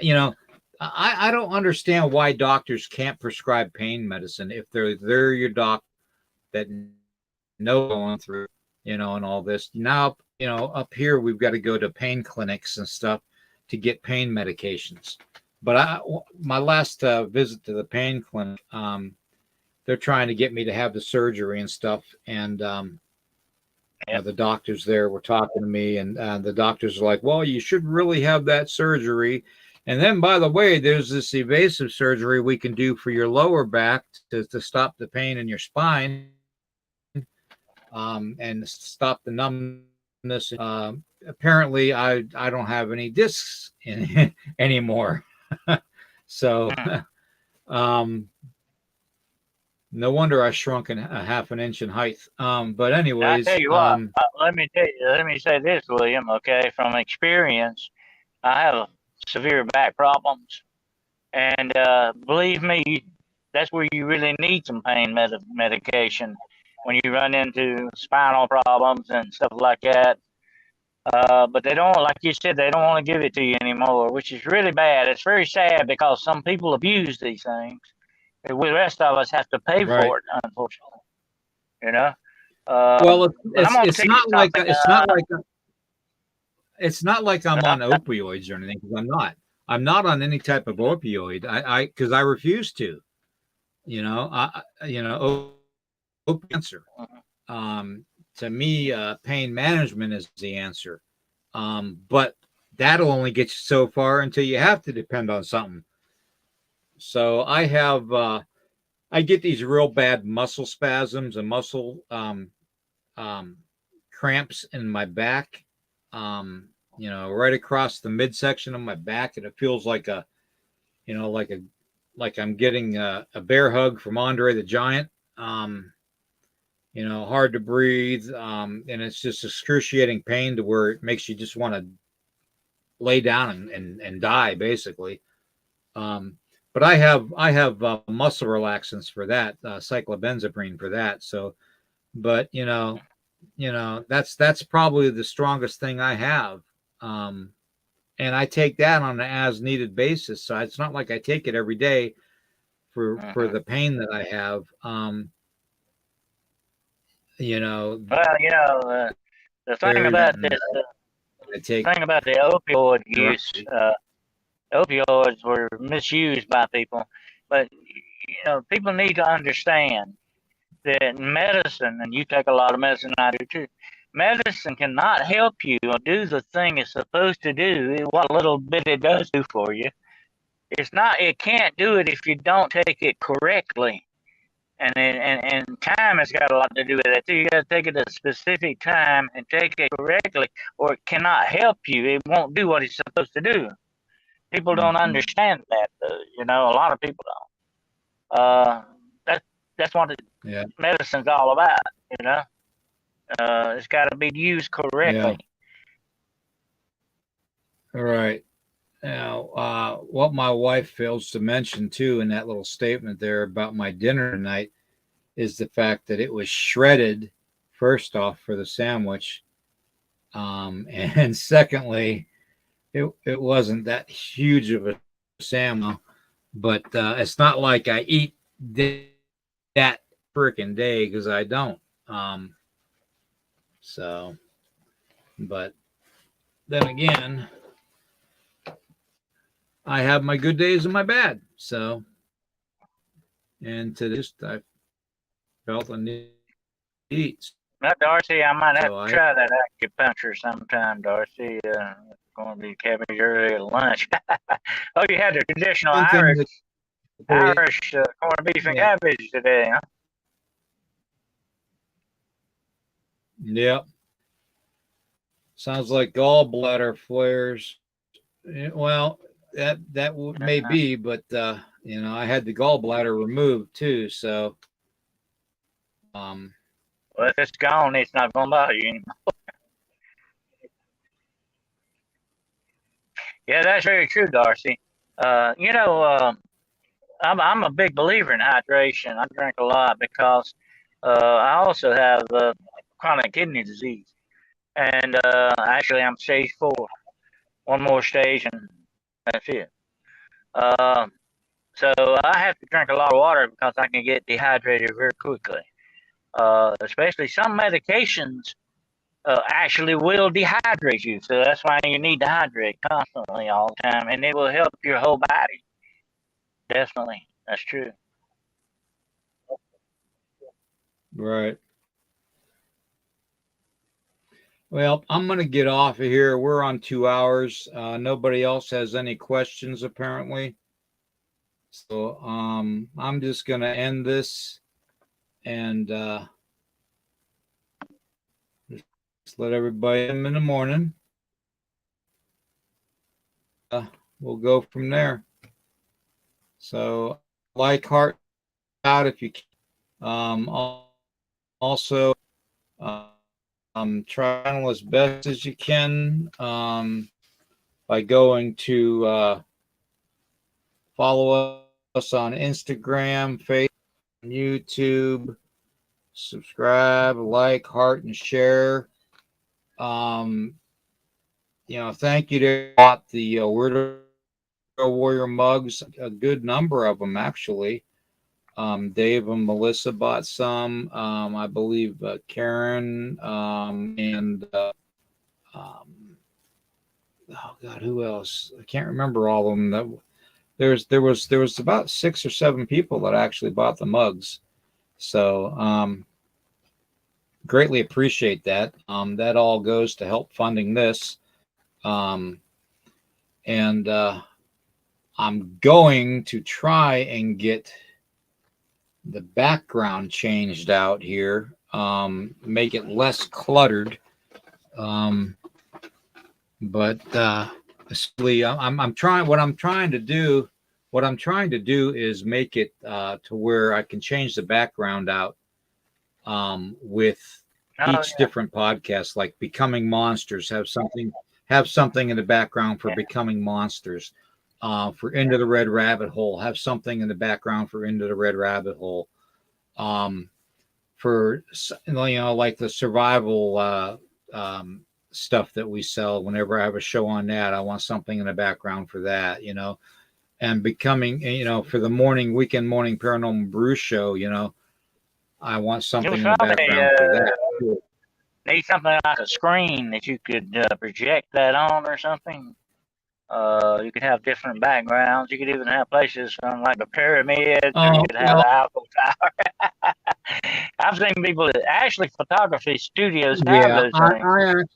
I don't understand why doctors can't prescribe pain medicine if they're your doc that know going through, and all this. Now, up here we've got to go to pain clinics and stuff to get pain medications. But my last visit to the pain clinic, they're trying to get me to have the surgery and stuff, and the doctors there were talking to me, and the doctors are like, "Well, you should really have that surgery." And then, by the way, there's this evasive surgery we can do for your lower back to stop the pain in your spine, and stop the numbness. Apparently, I don't have any discs anymore. So, no wonder I shrunk a half an inch in height. But anyways, I tell you what, let me say this, William. Okay, from experience, I have severe back problems, and believe me, that's where you really need some pain medication when you run into spinal problems and stuff like that. But they don't, like you said, they don't want to give it to you anymore, which is really bad. It's very sad because some people abuse these things. The rest of us have to pay for it, unfortunately. Well, it's not like I'm on opioids or anything, because I'm not. I'm not on any type of opioid. Because I refuse to. Answer. To me, pain management is the answer. But that'll only get you so far until you have to depend on something. So I get these real bad muscle spasms and muscle cramps in my back, right across the midsection of my back, and it feels like like I'm getting a bear hug from Andre the Giant. Hard to breathe, and it's just excruciating pain to where it makes you just want to lay down and die, basically. But I have muscle relaxants for that, cyclobenzaprine for that. So, but that's probably the strongest thing I have, and I take that on an as needed basis. So it's not like I take it every day for the pain that I have. Well, the thing about this, the thing about the opioid use, opioids were misused by people, but people need to understand that medicine, and you take a lot of medicine, I do too. Medicine cannot help you or do the thing it's supposed to do. What little bit it does do for you, it can't do it if you don't take it correctly. And time has got a lot to do with that too. You got to take it at a specific time and take it correctly, or it cannot help you. It won't do what it's supposed to do. People don't understand that, a lot of people don't. That's what medicine's all about. It's got to be used correctly. All right. Now, what my wife fails to mention too in that little statement there about my dinner tonight is the fact that it was shredded, first off, for the sandwich, and secondly, it wasn't that huge of a sandwich, but it's not like I eat that freaking day, because I don't. So But then again, I have my good days and my bad. So, and to just I felt a need to eat. Now, Darcy, I might have So to I try that acupuncture sometime, Darcy. Going to be cabbage early at lunch. Oh, you had the traditional one thing Irish that Irish corned beef and yeah, cabbage today, huh? yep. Sounds like gallbladder flares. Well, that may Uh, be, but I had the gallbladder removed too. So um, well, if it's gone, it's not going to bother you anymore. Yeah, that's very true, Darcy. I'm a big believer in hydration. I drink a lot because I also have chronic kidney disease, and actually I'm stage 4. One more stage, and that's it. Uh, so I have to drink a lot of water because I can get dehydrated very quickly. Especially some medications actually will dehydrate you, so that's why you need to hydrate constantly all the time, and it will help your whole body. Definitely, that's true. right. Well, I'm gonna get off of here. We're on 2 hours. Nobody else has any questions apparently. So I'm just gonna end this and just let everybody in the morning. We'll go from there. So like heart out if you can. Also try as best as you can by going to follow us on Instagram, Facebook, YouTube, subscribe, like, heart, and share. Thank you to bought the Weirdo Warrior mugs, a good number of them actually. Dave and Melissa bought some. I believe Karen and oh God, who else? I can't remember all of them. There was about 6 or 7 people that actually bought the mugs. So greatly appreciate that. That all goes to help funding this. And I'm going to try and get the background changed out here, make it less cluttered. But especially, I'm trying. What I'm trying to do is make it to where I can change the background out with Oh each yeah, different podcast, like Becoming Monsters, have something in the background for yeah. Becoming Monsters. For Into the Red Rabbit Hole, have something in the background for Into the Red Rabbit Hole. For like the survival stuff that we sell. Whenever I have a show on that, I want something in the background for that. And Becoming, for the weekend morning paranormal brew show. I want You something in the probably background for that too. need something like a screen that you could project that on or something. You could have different backgrounds. You could even have places like the pyramids, or you Oh could have well, the Eiffel Tower. I've seen people that actually photography studios have yeah. those I,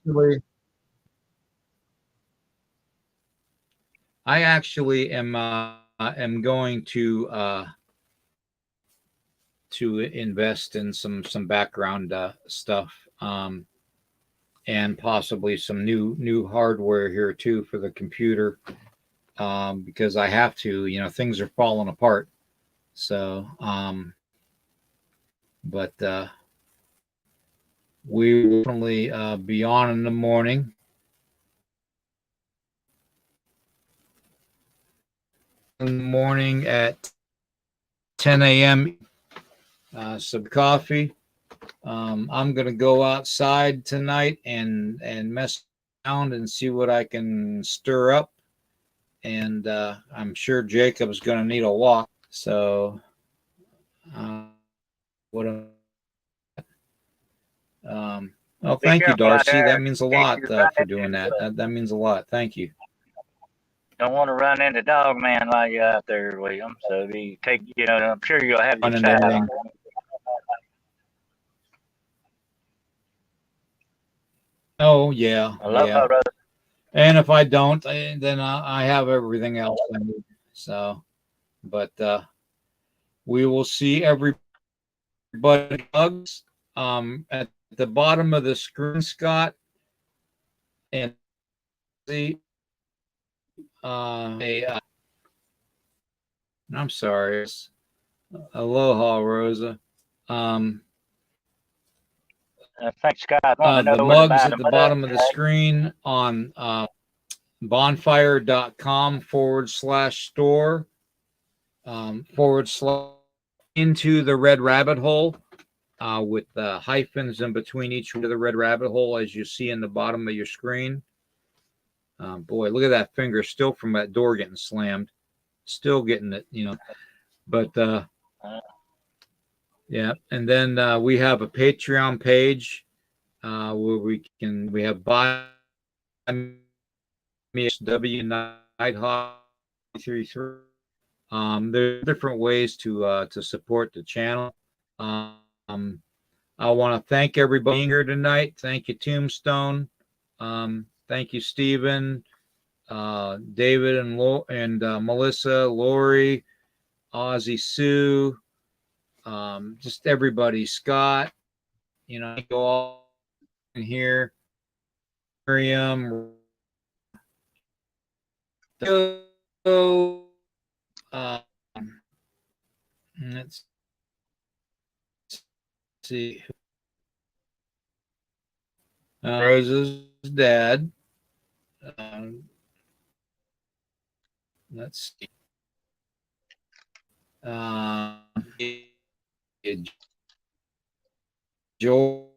things. I actually, am going to invest in some background stuff. And possibly some new hardware here too for the computer, because I have to. Things are falling apart. So, but we will definitely be on in the morning. In the morning at 10 a.m. Some coffee. I'm gonna go outside tonight and mess around and see what I can stir up. And I'm sure Jacob's gonna need a walk. So what? Well, Be thank you, careful out Darcy. there That in means a case lot you run for doing into. that. That means a lot. Thank you. Don't want to run into dog man while you're out there, William. So be take. I'm sure you'll have your And chat everything. on. Oh yeah, Aloha, brother. And if I don't, then I have everything else I need. So, but we will see everybody. Bugs at the bottom of the screen, Scott, and see. I'm sorry. Aloha, Rosa. Thanks, Scott. Want to The know where to mugs buy at the the mugs? bottom of the screen on bonfire.com/store / into the red rabbit hole with hyphens in between each of the red rabbit hole, as you see in the bottom of your screen. Boy, look at that finger still from that door getting slammed. Still getting it, But yeah, and then we have a Patreon page where we have buy me W Nighthawk 33. There are different ways to support the channel. I want to thank everybody here tonight. Thank you, Tombstone. Thank you, Stephen, David, and Melissa, Lori, Ozzy, Sue, just everybody, Scott. Go all in here. Miriam. Let's see. Rose's dad. Let's see. George.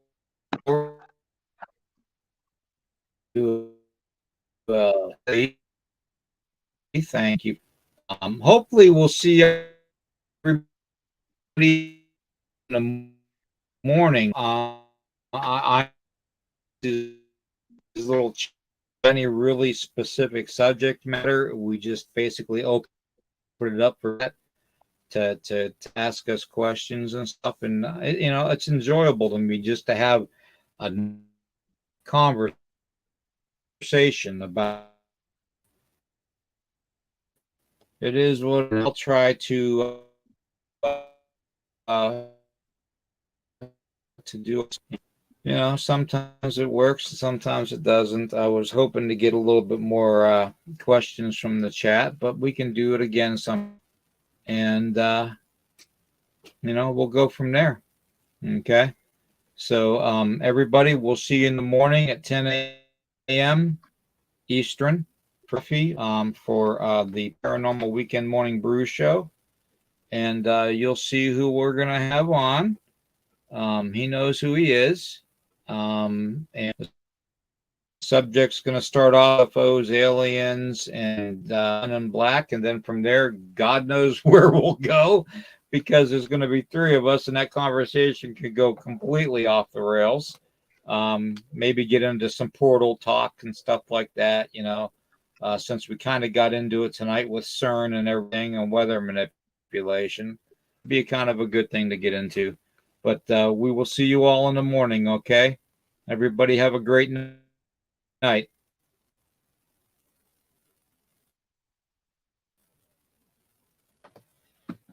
Thank you. Hopefully, we'll see everybody in the morning. I little any really specific subject matter. We just basically open it up for that to ask us questions and stuff. And it's enjoyable to me just to have a conversation about. It is what I'll try to do. Sometimes it works, sometimes it doesn't. I was hoping to get a little bit more questions from the chat, but we can do it again some, and we'll go from there. Okay. So everybody, we'll see you in the morning at 10 a.m. Eastern for the Paranormal Weekend Morning Brew Show, and you'll see who we're gonna have on. He knows who he is. And the subject's going to start off UFOs, aliens, and in black, and then from there, God knows where we'll go, because there's going to be three of us, and that conversation could go completely off the rails. Maybe get into some portal talk and stuff like that, since we kind of got into it tonight with CERN and everything and weather manipulation. Be kind of a good thing to get into. But we will see you all in the morning, okay? Everybody have a great night.